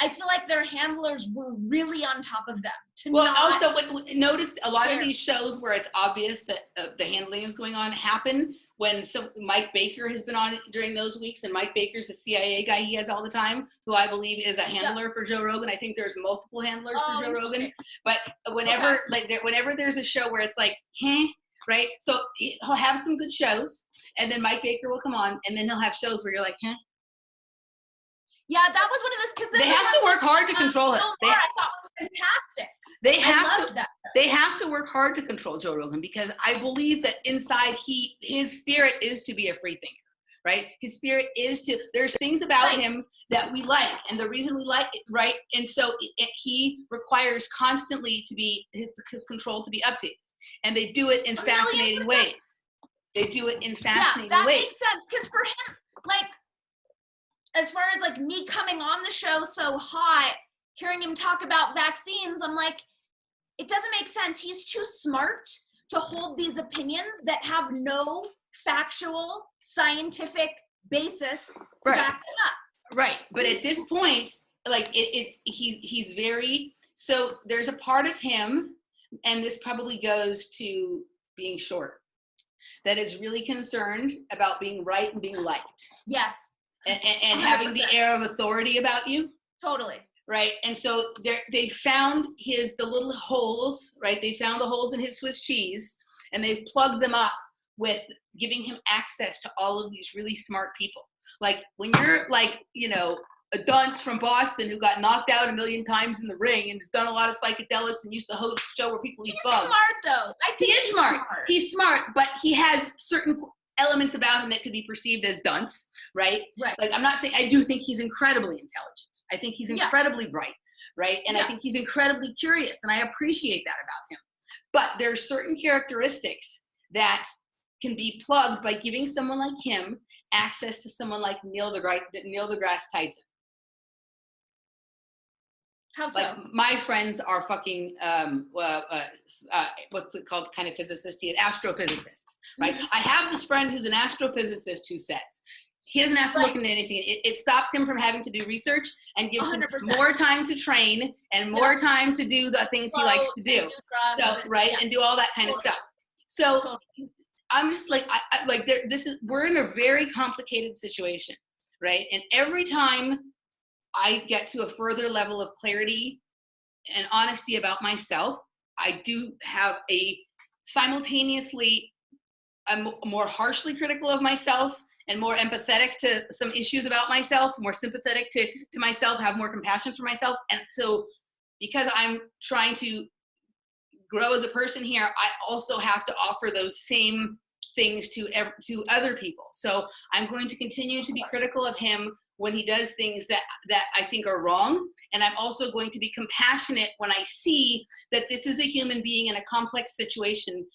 I feel like their handlers were really on top of them. Also, notice a lot of these shows where it's obvious that the handling is going on happen when Mike Baker has been on during those weeks, and Mike Baker's the CIA guy he has all the time, who I believe is a handler for Joe Rogan. I think there's multiple handlers for Joe Rogan. But whenever whenever there's a show where it's like, right? So he'll have some good shows, and then Mike Baker will come on, and then he'll have shows where you're like, Yeah, that was one of those, because they have to work hard to control him. I thought was fantastic. They have to work hard to control Joe Rogan, because I believe that inside his spirit is to be a free thinker, right? His spirit is to, there's things about him that we like, and the reason we like it, right? And so he requires constantly to be his control to be updated, and they do it in fascinating ways. They do it in fascinating that ways. Makes sense, because for him, like, as far as like me coming on the show so hot, hearing him talk about vaccines, I'm like, it doesn't make sense. He's too smart to hold these opinions that have no factual, scientific basis to back them up. Right, but at this point, like he's very, so there's a part of him, and this probably goes to being short, that is really concerned about being right and being liked. Yes. And having the air of authority about you. Totally. Right. And so they found the little holes, right? They found the holes in his Swiss cheese, and they've plugged them up with giving him access to all of these really smart people. Like when you're like, a dunce from Boston who got knocked out a million times in the ring and has done a lot of psychedelics and used to host a show where people eat bugs. He's smart though. I think he's smart. He's smart, but he has certain elements about him that could be perceived as dunce, right? Right. Like, I'm not saying, I do think he's incredibly intelligent. I think he's incredibly bright, right? And I think he's incredibly curious, and I appreciate that about him. But there are certain characteristics that can be plugged by giving someone like him access to someone like Neil deGrasse Tyson. How so? Like, my friends are fucking, what's it called, kind of physicist? Astrophysicists, right? Mm-hmm. I have this friend who's an astrophysicist who says he doesn't have to look into anything. It stops him from having to do research and gives 100%. Him more time to train and more time to do the things he likes to do. So, and do all that kind of stuff. So I'm just like, we're in a very complicated situation, right? And every time I get to a further level of clarity and honesty about myself, I do have simultaneously, I'm more harshly critical of myself and more empathetic to some issues about myself, more sympathetic to myself, have more compassion for myself. And so because I'm trying to grow as a person here, I also have to offer those same things to other people. So I'm going to continue to be critical of him when he does things that I think are wrong. And I'm also going to be compassionate when I see that this is a human being in a complex situation,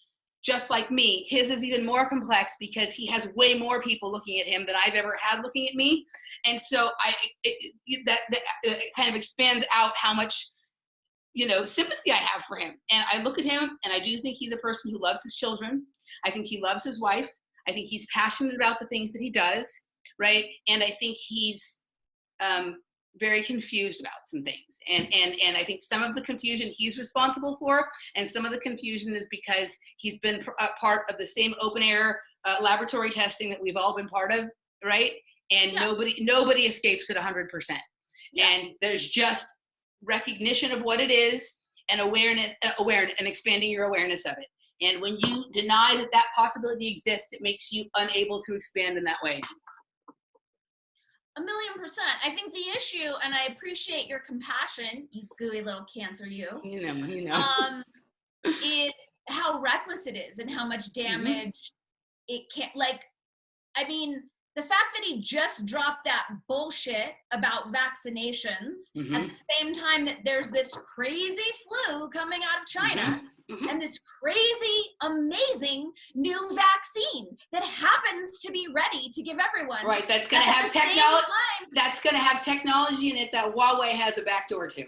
just like me. His is even more complex because he has way more people looking at him than I've ever had looking at me. And so that kind of expands out how much, sympathy I have for him. And I look at him and I do think he's a person who loves his children. I think he loves his wife. I think he's passionate about the things that he does, right? And I think he's very confused about some things. And I think some of the confusion he's responsible for, and some of the confusion is because he's been a part of the same open air laboratory testing that we've all been part of, right? And nobody escapes it 100%. Yeah. And there's just recognition of what it is, and awareness, and expanding your awareness of it. And when you deny that possibility exists, it makes you unable to expand in that way. 1,000,000%. I think the issue, and I appreciate your compassion, you gooey little cancer, you. You know. Is how reckless it is and how much damage it can. The fact that he just dropped that bullshit about vaccinations at the same time that there's this crazy flu coming out of China and this crazy, amazing new vaccine that happens to be ready to give everyone. Right, that's going to have technology. That's going to have technology in it that Huawei has a backdoor to.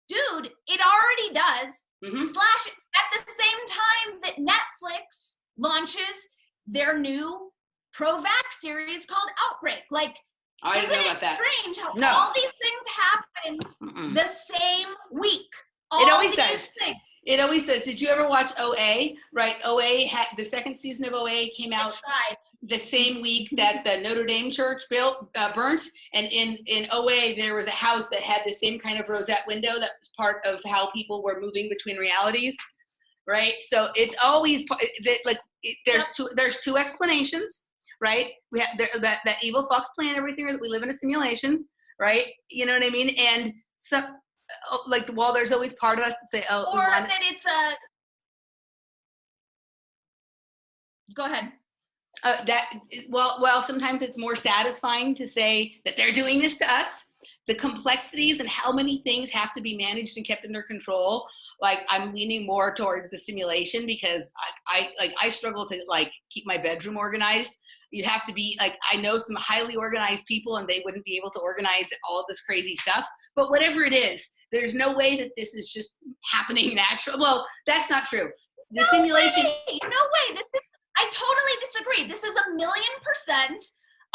Dude, it already does. Slash, at the same time that Netflix launches their new pro-vax series called Outbreak. I didn't know about that. Isn't it strange how all these things happened the same week? It always does. It always does. Did you ever watch OA? Right, OA had the second season of OA came out the same week that the Notre Dame church burnt. And in OA, there was a house that had the same kind of rosette window that was part of how people were moving between realities. Right, so it's always there's two explanations. Right, we have that evil fox plan everything, that we live in a simulation, right? You know what I mean? And so, while there's always part of us that say, or that it's a. Go ahead. Sometimes it's more satisfying to say that they're doing this to us. The complexities and how many things have to be managed and kept under control. I'm leaning more towards the simulation because I struggle to keep my bedroom organized. You have to be I know some highly organized people and they wouldn't be able to organize all of this crazy stuff. But whatever it is, there's no way that this is just happening naturally. Well, that's not true. The simulation. No way. I totally disagree. This is 1,000,000%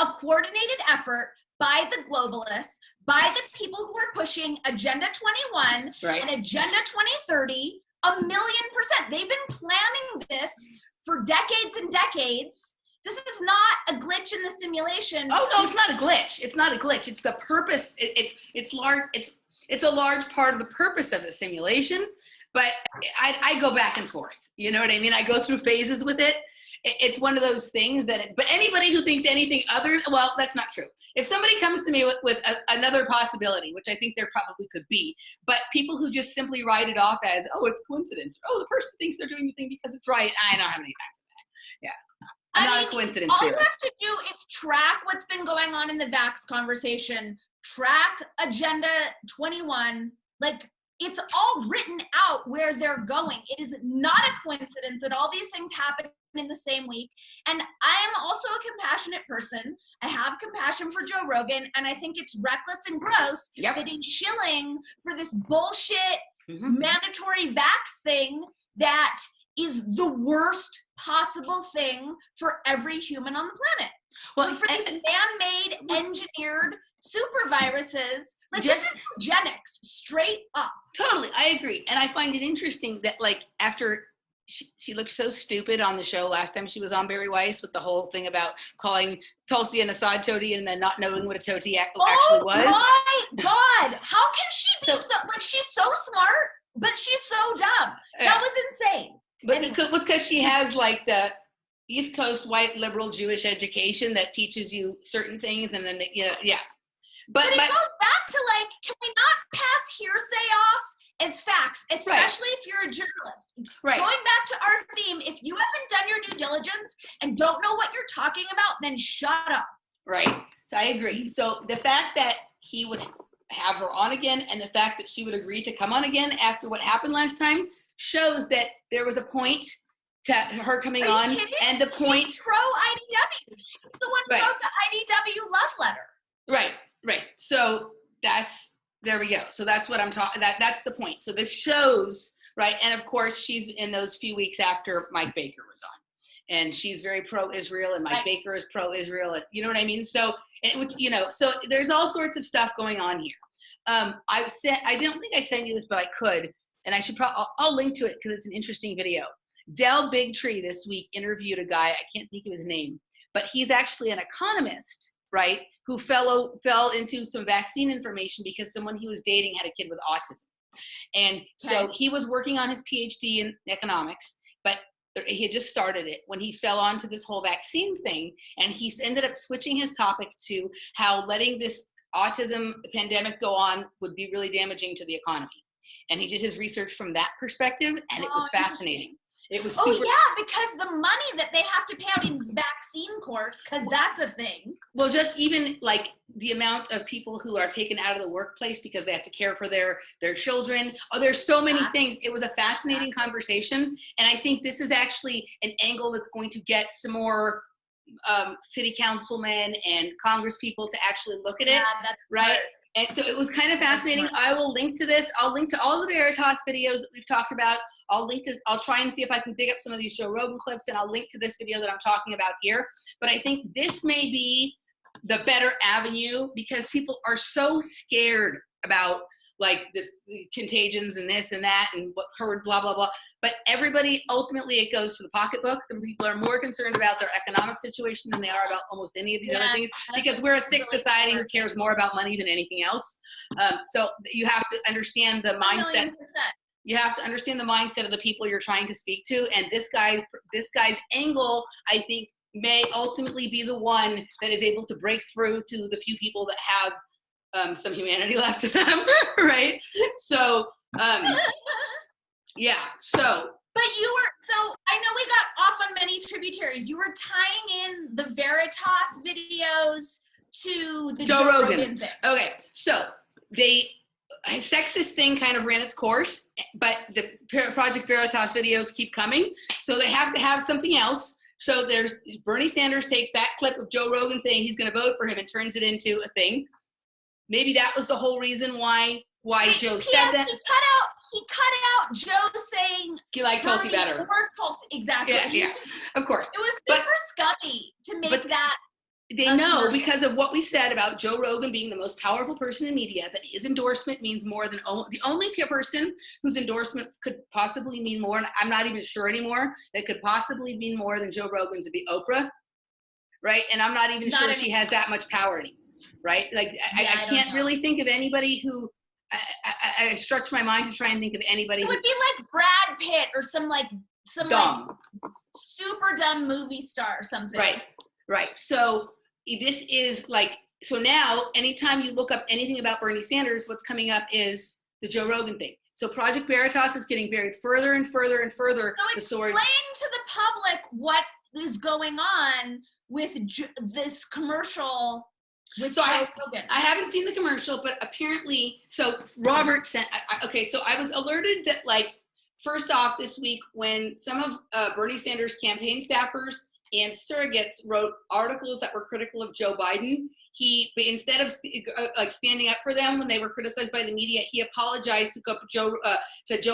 a coordinated effort by the globalists, by the people who are pushing Agenda 21 and Agenda 2030, 1,000,000%. They've been planning this for decades and decades. This is not a glitch in the simulation. Oh no, it's not a glitch. It's not a glitch. It's the purpose. It's large. It's a large part of the purpose of the simulation. But I go back and forth. You know what I mean? I go through phases with it. It's one of those things but anybody who thinks anything other, well, that's not true. If somebody comes to me with another possibility, which I think there probably could be, but people who just simply write it off as, it's coincidence. Or, the person thinks they're doing the thing because it's right. I don't have any time for that. Yeah. I'm not a coincidence theorist. All you have to do is track what's been going on in the vax conversation, track Agenda 21, it's all written out where they're going. It is not a coincidence that all these things happen in the same week. And I am also a compassionate person. I have compassion for Joe Rogan, and I think it's reckless and gross that he's shilling for this bullshit mandatory vax thing that is the worst possible thing for every human on the planet. Well, for these man-made, engineered super viruses, this is eugenics, straight up. Totally, I agree. And I find it interesting that after she looked so stupid on the show last time she was on Barry Weiss with the whole thing about calling Tulsi an Assad toady and then not knowing what a toady actually was. Oh my God, how can she be she's so smart, but she's so dumb. That was insane. But it was because she has East Coast white liberal Jewish education that teaches you certain things, and then yeah. But it goes back to like, can we not pass hearsay off as facts, especially if you're a journalist? Right. Going back to our theme, if you haven't done your due diligence and don't know what you're talking about, then shut up. Right. So I agree. So the fact that he would have her on again, and the fact that she would agree to come on again after what happened last time, shows that there was a point to her coming on, and the point. He's pro IDW. He's the one who wrote the IDW love letter. Right. So there we go. So that's what I'm talking. That's the point. So this shows, right? And of course, she's in those few weeks after Mike Baker was on, and she's very pro-Israel, and Mike Baker is pro-Israel. You know what I mean? So, so there's all sorts of stuff going on here. I don't think I sent you this, but I could, and I should I'll link to it because it's an interesting video. Del Bigtree this week interviewed a guy, I can't think of his name, but he's actually an economist, right, who fell into some vaccine information because someone he was dating had a kid with autism. And so he was working on his PhD in economics, but he had just started it when he fell onto this whole vaccine thing, and he ended up switching his topic to how letting this autism pandemic go on would be really damaging to the economy. And he did his research from that perspective, and it was fascinating. It was super. Because the money that they have to pay out in vaccine court, because that's a thing. Well, just even like the amount of people who are taken out of the workplace because they have to care for their children. Oh, there's so many things. It was a fascinating conversation, and I think this is actually an angle that's going to get some more city councilmen and Congress people to actually look at it, right? And so it was kind of fascinating. I will link to this. I'll link to all the Veritas videos that we've talked about. I'll try and see if I can dig up some of these Joe Rogan clips, and I'll link to this video that I'm talking about here. But I think this may be the better avenue because people are so scared about like this contagions and this and that and what heard blah, blah, blah. But everybody, ultimately it goes to the pocketbook, and people are more concerned about their economic situation than they are about almost any of these other things, because we're a sick society who cares more about money than anything else. So you have to understand the mindset. You have to understand the mindset of the people you're trying to speak to. And this guy's angle, I think, may ultimately be the one that is able to break through to the few people that have some humanity left to them, right? So, yeah, so. But so I know we got off on many tributaries. You were tying in the Veritas videos to the Joe Rogan thing. Okay, so a sexist thing kind of ran its course, but the Project Veritas videos keep coming, so they have to have something else. So there's Bernie Sanders takes that clip of Joe Rogan saying he's going to vote for him and turns it into a thing. Maybe that was the whole reason why Joe said that. He cut out Joe saying he liked Tulsi better. Or Tulsi, exactly. Yeah, of course. It was super scummy to make that. They know because of what we said about Joe Rogan being the most powerful person in media, that his endorsement means more than the only person whose endorsement could possibly mean more, and I'm not even sure anymore, that could possibly mean more than Joe Rogan's would be Oprah, right? And I'm not even sure she has that much power anymore, right? Like I can't really think of anybody who. I stretched my mind to try and think of anybody. It would be like Brad Pitt or some like super dumb movie star or something. Right. So this is like, so now anytime you look up anything about Bernie Sanders, what's coming up is the Joe Rogan thing. So Project Veritas is getting buried further and further and further. So explain to the public what is going on with this commercial. So I haven't seen the commercial, but apparently, so Robert sent, so I was alerted that, like, first off this week when some of Bernie Sanders' campaign staffers and surrogates wrote articles that were critical of Joe Biden, instead of standing up for them when they were criticized by the media, he apologized to Joe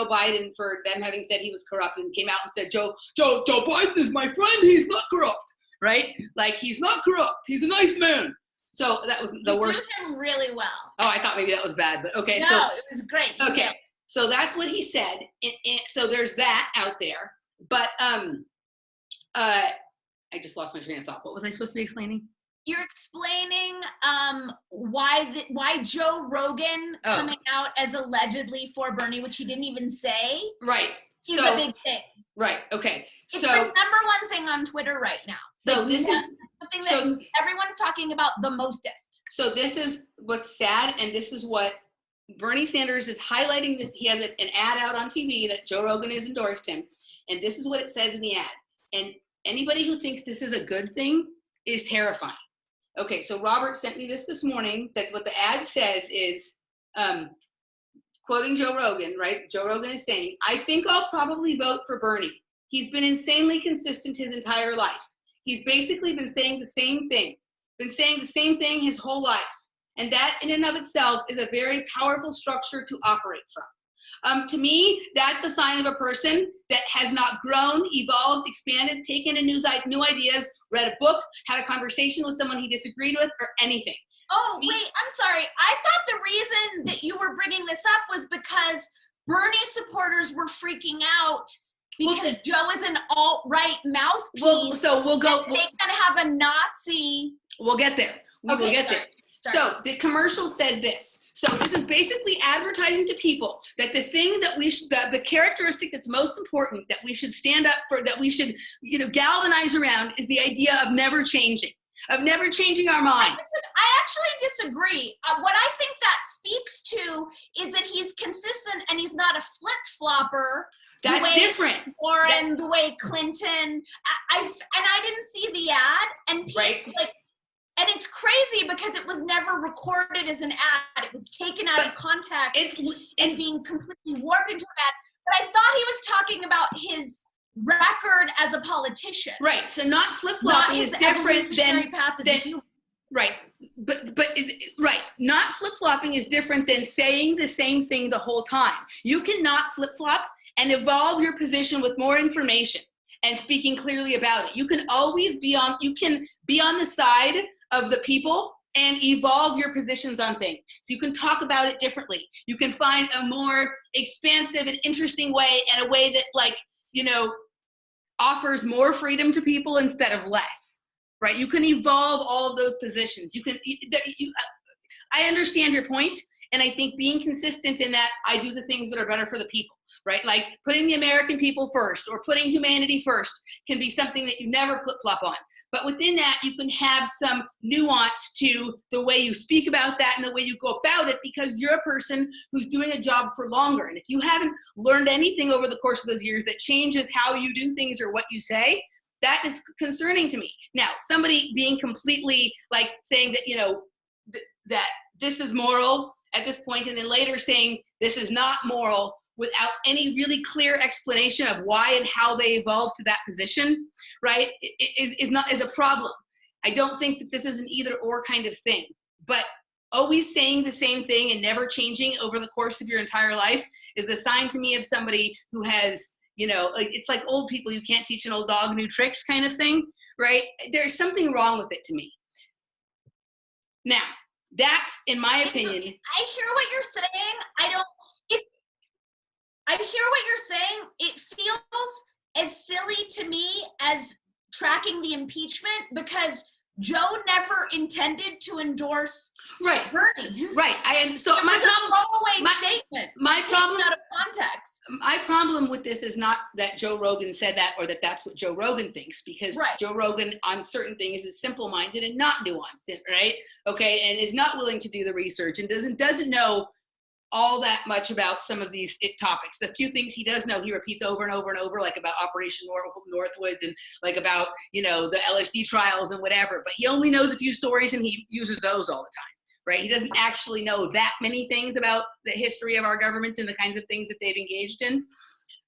Biden for them having said he was corrupt, and came out and said, Joe Biden is my friend, he's not corrupt, right? Like, he's not corrupt, he's a nice man. So that was the worst. You did him really well. Oh, I thought maybe that was bad, but okay. No, it was great. Okay, so that's what he said. And so there's that out there. But I just lost my train of thought. What was I supposed to be explaining? You're explaining why Joe Rogan coming out as allegedly for Bernie, which he didn't even say. Right. He's a big thing. Right. Okay. It's the number one thing on Twitter right now. So this is the thing that everyone's talking about the mostest. So this is what's sad, and this is what Bernie Sanders is highlighting. This, he has an ad out on TV that Joe Rogan has endorsed him, and this is what it says in the ad. And anybody who thinks this is a good thing is terrifying. Okay, so Robert sent me this morning, that what the ad says is, quoting Joe Rogan, right? Joe Rogan is saying, "I think I'll probably vote for Bernie. He's been insanely consistent his entire life. He's basically been saying the same thing his whole life. And that in and of itself is a very powerful structure to operate from." To me, that's a sign of a person that has not grown, evolved, expanded, taken in new ideas, read a book, had a conversation with someone he disagreed with, or anything. Oh, wait, I'm sorry. I thought the reason that you were bringing this up was because Bernie supporters were freaking out because Joe is an alt-right mouthpiece. Well, so we'll go. They kind of have a Nazi. We'll get there. We will get there. Sorry. So the commercial says this. So this is basically advertising to people that the thing that we should, the characteristic that's most important, that we should stand up for, that we should, galvanize around, is the idea of never changing our minds. I actually disagree. What I think that speaks to is that he's consistent and he's not a flip-flopper. That's different. Warren, the way Clinton. I didn't see the ad, and and it's crazy because it was never recorded as an ad. It was taken out of context and being completely warped into an ad. But I thought he was talking about his record as a politician. Right. So not flip-flopping is different than right. Right. Not flip-flopping is different than saying the same thing the whole time. You cannot flip-flop and evolve your position with more information and speaking clearly about it. You can always be on the side of the people and evolve your positions on things. So you can talk about it differently. You can find a more expansive and interesting way, and a way that offers more freedom to people instead of less, right? You can evolve all of those positions. I understand your point, and I think being consistent in that I do the things that are better for the people, right? Like putting the American people first or putting humanity first can be something that you never flip-flop on. But within that, you can have some nuance to the way you speak about that and the way you go about it, because you're a person who's doing a job for longer. And if you haven't learned anything over the course of those years that changes how you do things or what you say, that is concerning to me. Now, somebody being completely saying that, that this is moral at this point, and then later saying this is not moral, without any really clear explanation of why and how they evolved to that position, right, is a problem. I don't think that this is an either or kind of thing, but always saying the same thing and never changing over the course of your entire life is the sign to me of somebody who has, it's like old people, you can't teach an old dog new tricks kind of thing, right? There's something wrong with it to me. Now, that's, in my opinion. I hear what you're saying. I hear what you're saying. It feels as silly to me as tracking the impeachment, because Joe never intended to endorse Bernie. Right. So my problem. Statement. My problem out of context. My problem with this is not that Joe Rogan said that, or that that's what Joe Rogan thinks, because Joe Rogan on certain things is simple-minded and not nuanced, right? Okay, and is not willing to do the research and doesn't know all that much about some of these topics. The few things he does know, he repeats over and over and over, like about Operation Northwoods and like about, the LSD trials and whatever. But he only knows a few stories and he uses those all the time, right? He doesn't actually know that many things about the history of our government and the kinds of things that they've engaged in.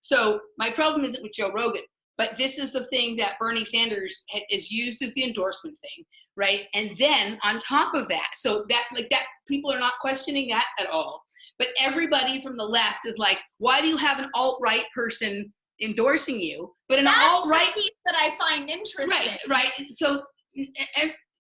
So my problem isn't with Joe Rogan, but this is the thing that Bernie Sanders is used as the endorsement thing, right? And then on top of that, so that people are not questioning that at all. But everybody from the left is like, why do you have an alt-right person endorsing you? But an alt-right piece that I find interesting. Right. So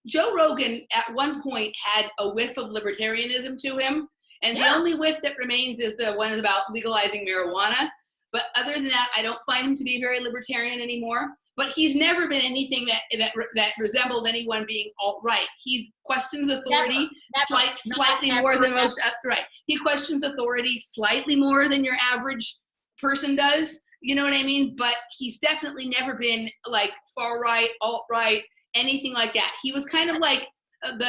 Joe Rogan at one point had a whiff of libertarianism to him. And the only whiff that remains is the one about legalizing marijuana. But other than that, I don't find him to be very libertarian anymore. But he's never been anything that resembled anyone being alt-right. He questions authority slightly more than most. Right. He questions authority slightly more than your average person does. you know what I mean? But he's definitely never been like far right, alt right, anything like that. He was kind of like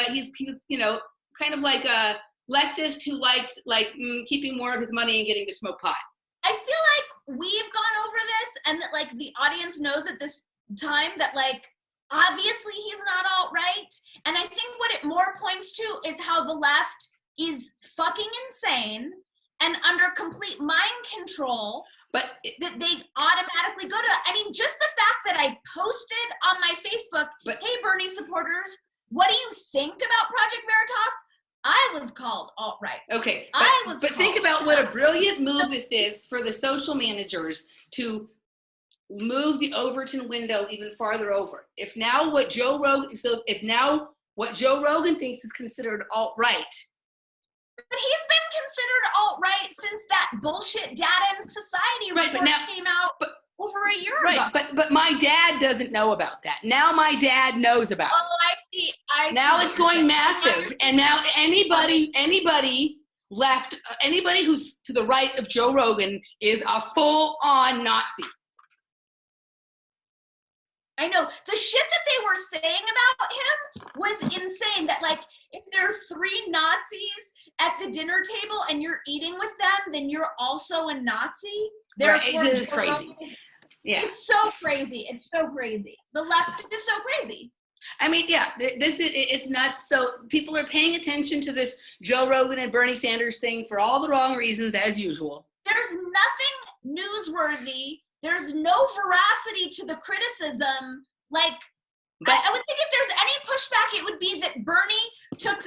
he was, you know, kind of like a leftist who liked like keeping more of his money and getting to smoke pot. I feel like we've gone over this, and that like the audience knows at this time that like obviously he's not alt-right. And I think what it more points to is how the left is fucking insane and under complete mind control, but that they automatically go to, I mean, just the fact that I posted on my Facebook, hey, Bernie supporters, what do you think about Project Veritas? I was called alt-right. Okay, but think about what a brilliant move this is for the social managers to move the Overton window even farther over. If now what Joe Rogan thinks is considered alt-right. But he's been considered alt-right since that bullshit Data and Society report came out over a year ago. But my dad doesn't know about that. Now my dad knows about it. Oh, I see. Now it's going massive. And now anybody left, anybody who's to the right of Joe Rogan is a full-on Nazi. I know. The shit that they were saying about him was insane. That like, if there are 3 Nazis at the dinner table and you're eating with them, then you're also a Nazi. It's crazy. Yeah. It's so crazy. It's so crazy. The left is so crazy. I mean, yeah, it's nuts. So people are paying attention to this Joe Rogan and Bernie Sanders thing for all the wrong reasons, as usual. There's nothing newsworthy. There's no veracity to the criticism. Like, I would think if there's any pushback, it would be that Bernie took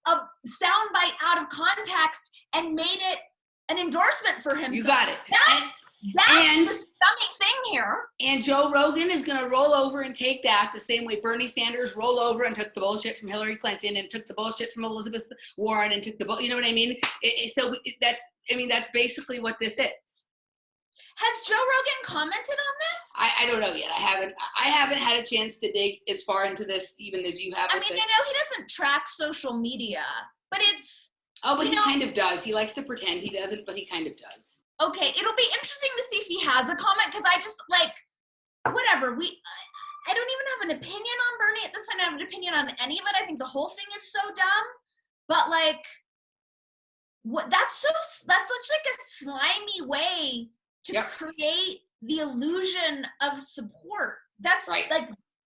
a soundbite out of context and made it an endorsement for him. You got it. That's the stunning thing here. And Joe Rogan is going to roll over and take that the same way Bernie Sanders rolled over and took the bullshit from Hillary Clinton and took the bullshit from Elizabeth Warren and took you know what I mean? That's basically what this is. Has Joe Rogan commented on this? I don't know yet. I haven't had a chance to dig as far into this even as you have. I mean, I know he doesn't track social media, but it's. Oh, but he kind of does. He likes to pretend he doesn't, but he kind of does. Okay, it'll be interesting to see if he has a comment, because I just like, whatever. I don't even have an opinion on Bernie at this point. I don't have an opinion on any of it. I think the whole thing is so dumb. But like, that's such like a slimy way to create the illusion of support. That's right. Like,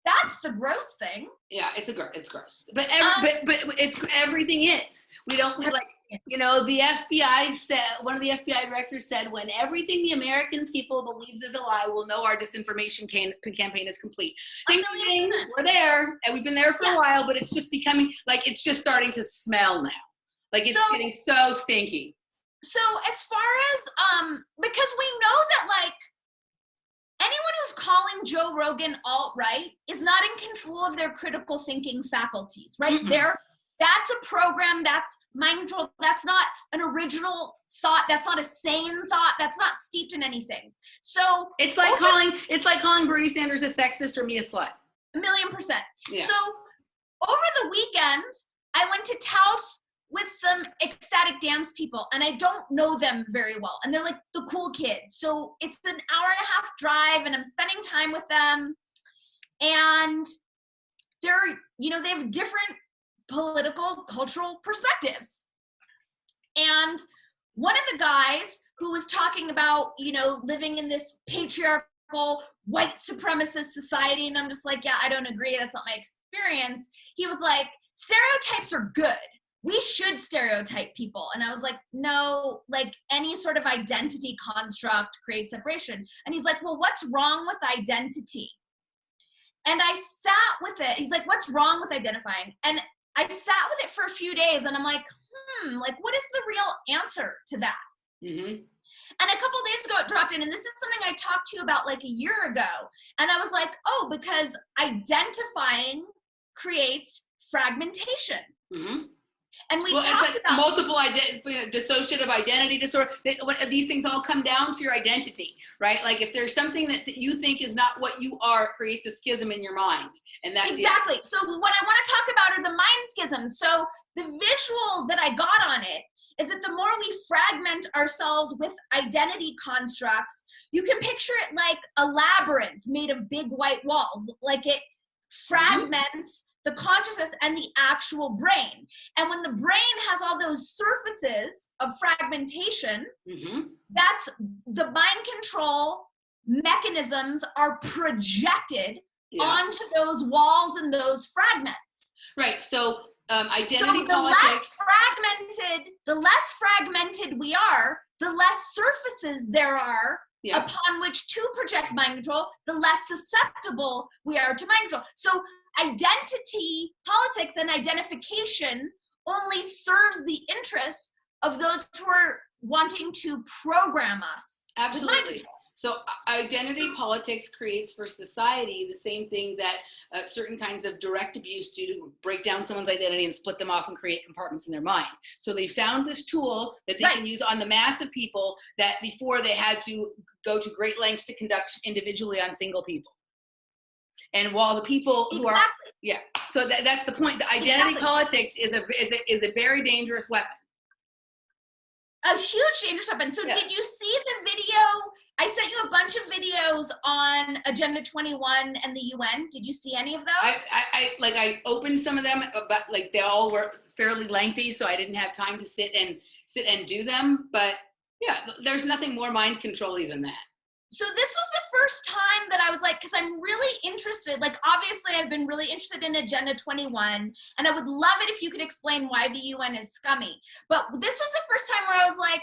that's the gross thing. Yeah, it's gross. But it's everything is. We don't like, you know, the FBI said, one of the FBI directors said, when everything the American people believes is a lie, we'll know our disinformation campaign is complete. Ding, ding, we're there, and we've been there for a while, but it's just becoming, like, it's just starting to smell now. Like, it's getting so stinky. So as far as, because we know that, like, anyone who's calling Joe Rogan alt-right is not in control of their critical thinking faculties, right? Mm-hmm. That's a program, that's mind control, that's not an original thought, that's not a sane thought, that's not steeped in anything. So it's like calling Bernie Sanders a sexist or me a slut. 1,000,000%. Yeah. So over the weekend, I went to Taos with some ecstatic dance people, and I don't know them very well. And they're like the cool kids. So it's an hour-and-a-half drive, and I'm spending time with them. And they're, you know, they have different political, cultural perspectives. And one of the guys who was talking about, you know, living in this patriarchal, white supremacist society, and I'm just like, yeah, I don't agree. That's not my experience. He was like, stereotypes are good. We should stereotype people. And I was like, no, like any sort of identity construct creates separation. And he's like, well, what's wrong with identity? And I sat with it. He's like, what's wrong with identifying? And I sat with it for a few days, and I'm like, like, what is the real answer to that? Mm-hmm. And a couple days ago it dropped in, and this is something I talked to you about like a year ago. And I was like, oh, because identifying creates fragmentation. Mm-hmm. And we talked about multiple dissociative identity disorder. These things all come down to your identity, right? Like if there's something that you think is not what you are, it creates a schism in your mind. And that's exactly. So what I want to talk about are the mind schisms. So the visual that I got on it is that the more we fragment ourselves with identity constructs, you can picture it like a labyrinth made of big white walls, like it fragments the consciousness and the actual brain. And when the brain has all those surfaces of fragmentation, that's the mind control mechanisms are projected onto those walls and those fragments. Right. So identity politics. The less fragmented we are, the less surfaces there are upon which to project mind control, the less susceptible we are to mind control. So identity politics and identification only serves the interests of those who are wanting to program us. Absolutely. So identity politics creates for society the same thing that certain kinds of direct abuse do to break down someone's identity and split them off and create compartments in their mind. So they found this tool that they can use on the mass of people that before they had to go to great lengths to conduct individually on single people. And while the people who are, so that's the point. The identity politics is a very dangerous weapon. A huge dangerous weapon. So did you see the video? I sent you a bunch of videos on Agenda 21 and the UN. Did you see any of those? I opened some of them, but like they all were fairly lengthy, so I didn't have time to sit and do them. But yeah, there's nothing more mind control-y than that. So this was the first time that I was like, because I'm really interested, like obviously I've been really interested in Agenda 21, and I would love it if you could explain why the UN is scummy. But this was the first time where I was like,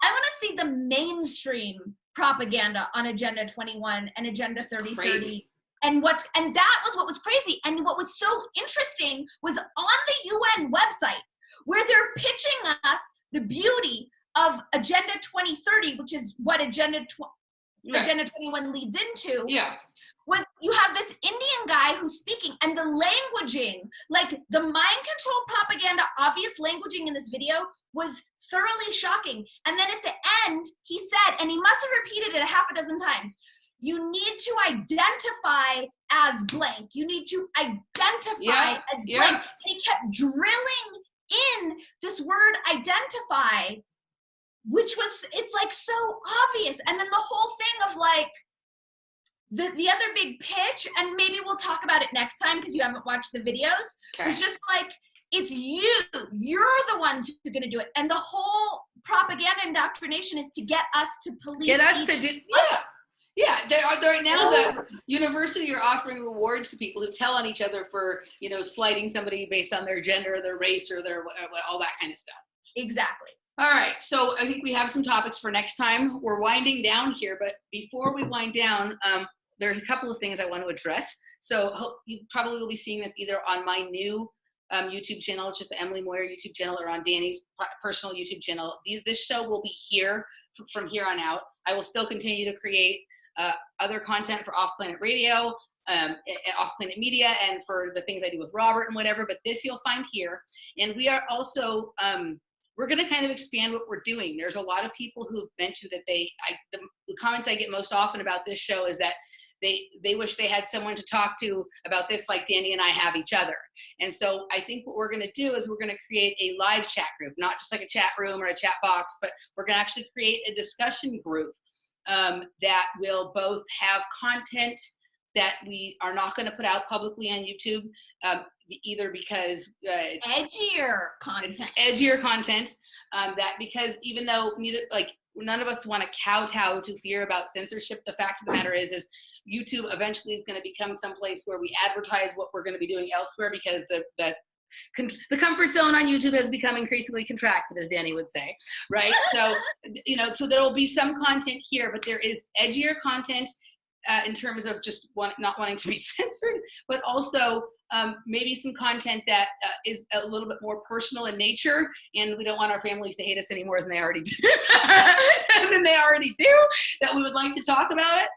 I want to see the mainstream propaganda on Agenda 21 and Agenda 3030. And that was what was crazy. And what was so interesting was on the UN website, where they're pitching us the beauty of Agenda 2030, which is what Agenda 21 leads into, was you have this Indian guy who's speaking, and the languaging, like the mind control propaganda, obvious languaging in this video was thoroughly shocking. And then at the end, he said, and he must have repeated it a half a dozen times, you need to identify as blank. You need to identify as blank. And he kept drilling in this word identify, which was, it's like so obvious. And then the whole thing of like, the other big pitch, and maybe we'll talk about it next time because you haven't watched the videos, it's just like, it's you're the ones who are going to do it. And the whole propaganda indoctrination is to get us to police. Get us to do, they're now the university are offering rewards to people who tell on each other for, slighting somebody based on their gender, or their race, or their, all that kind of stuff. Exactly. All right, so I think we have some topics for next time. We're winding down here, but before we wind down, there's a couple of things I want to address. So you probably will be seeing this either on my new YouTube channel, it's just the Emily Moyer YouTube channel, or on Dani's personal YouTube channel. This show will be here from here on out. I will still continue to create other content for Off Planet Radio, Off Planet Media, and for the things I do with Robert and whatever, but this you'll find here. And we are also, we're going to kind of expand what we're doing. There's a lot of people who've mentioned that the comment I get most often about this show is that they wish they had someone to talk to about this like Dani and I have each other. And so I think what we're going to do is we're going to create a live chat group, not just like a chat room or a chat box, but we're going to actually create a discussion group that will both have content that we are not going to put out publicly on YouTube, either because it's edgier content. It's edgier content, that because even though none of us want to kowtow to fear about censorship, the fact of the matter is YouTube eventually is going to become someplace where we advertise what we're going to be doing elsewhere, because the comfort zone on YouTube has become increasingly contracted, as Dani would say, right? So, so there will be some content here, but there is edgier content in terms of just not wanting to be censored, but also maybe some content that is a little bit more personal in nature, and we don't want our families to hate us any more than they already do. That we would like to talk about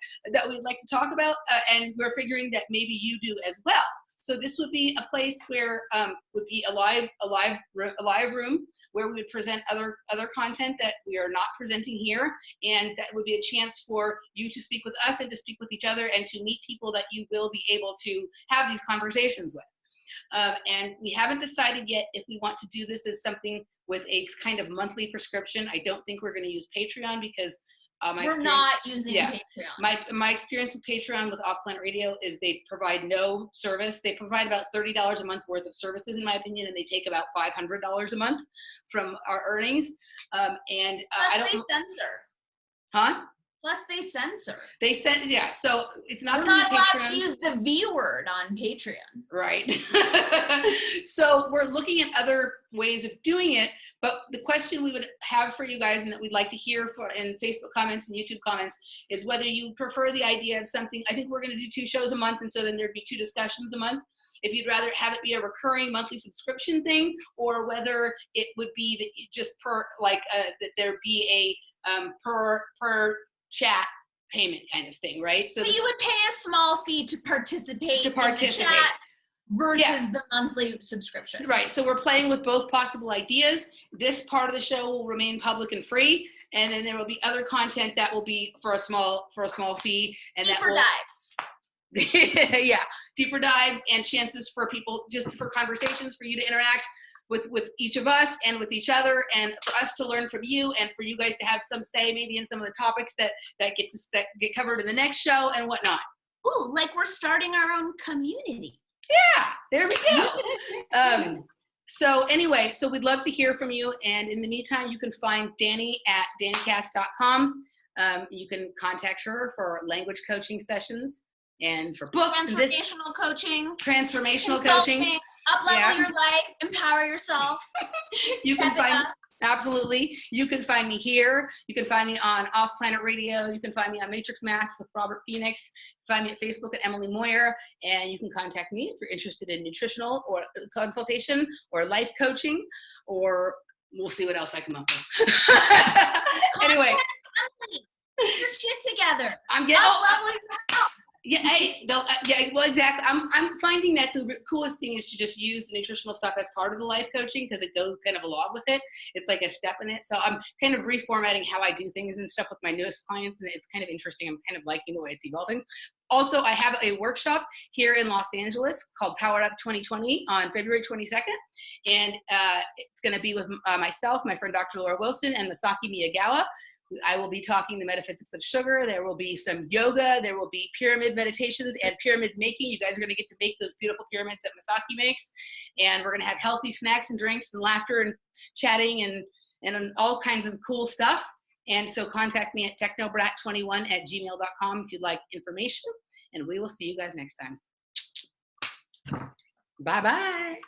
and we're figuring that maybe you do as well. So this would be a place where would be a live room where we would present other content that we are not presenting here, and that would be a chance for you to speak with us and to speak with each other and to meet people that you will be able to have these conversations with. And we haven't decided yet if we want to do this as something with a kind of monthly prescription. I don't think we're going to use Patreon because we're not using Patreon. My experience with Patreon with Off Planet Radio is they provide no service. They provide about $30 a month worth of services, in my opinion, and they take about $500 a month from our earnings. Plus I don't. They censor. Huh? Plus they censor. They said, yeah. So it's not. We're not allowed to use the V word on Patreon. Right. So we're looking at other ways of doing it. But the question we would have for you guys, and that we'd like to hear in Facebook comments and YouTube comments, is whether you prefer the idea of something. I think we're going to do 2 shows a month, and so then there'd be 2 discussions a month. If you'd rather have it be a recurring monthly subscription thing, or whether it would be that just that there be a per chat payment kind of thing, right? So you would pay a small fee to participate in the chat versus the monthly subscription. Right. So we're playing with both possible ideas. This part of the show will remain public and free, and then there will be other content that will be for a small fee, and deeper dives. Yeah, deeper dives and chances for people, just for conversations, for you to interact with each of us and with each other, and for us to learn from you, and for you guys to have some say maybe in some of the topics that get covered in the next show and whatnot. Ooh, like we're starting our own community. Yeah, there we go. So anyway, so we'd love to hear from you, and in the meantime, you can find Dani at danicast.com. You can contact her for language coaching sessions and for books. Transformational coaching. Transformational coaching. Up-level your life, empower yourself. You can find, absolutely. You can find me here. You can find me on Off Planet Radio. You can find me on Matrix Math with Robert Phoenix. Find me at Facebook at Emily Moyer. And you can contact me if you're interested in nutritional or consultation or life coaching, or we'll see what else I come up with. Anyway. Get your shit together. I'm getting yeah, well, exactly. I'm finding that the coolest thing is to just use the nutritional stuff as part of the life coaching, because it goes kind of along with it. It's like a step in it. So I'm kind of reformatting how I do things and stuff with my newest clients, and it's kind of interesting. I'm kind of liking the way it's evolving. Also, I have a workshop here in Los Angeles called Power Up 2020 on February 22nd. And it's going to be with myself, my friend Dr. Laura Wilson, and Masaki Miyagawa. I will be talking the metaphysics of sugar. There will be some yoga. There will be pyramid meditations and pyramid making. You guys are going to get to make those beautiful pyramids that Masaki makes. And we're going to have healthy snacks and drinks and laughter and chatting and all kinds of cool stuff. And so contact me at technobrat21@gmail.com if you'd like information. And we will see you guys next time. Bye-bye.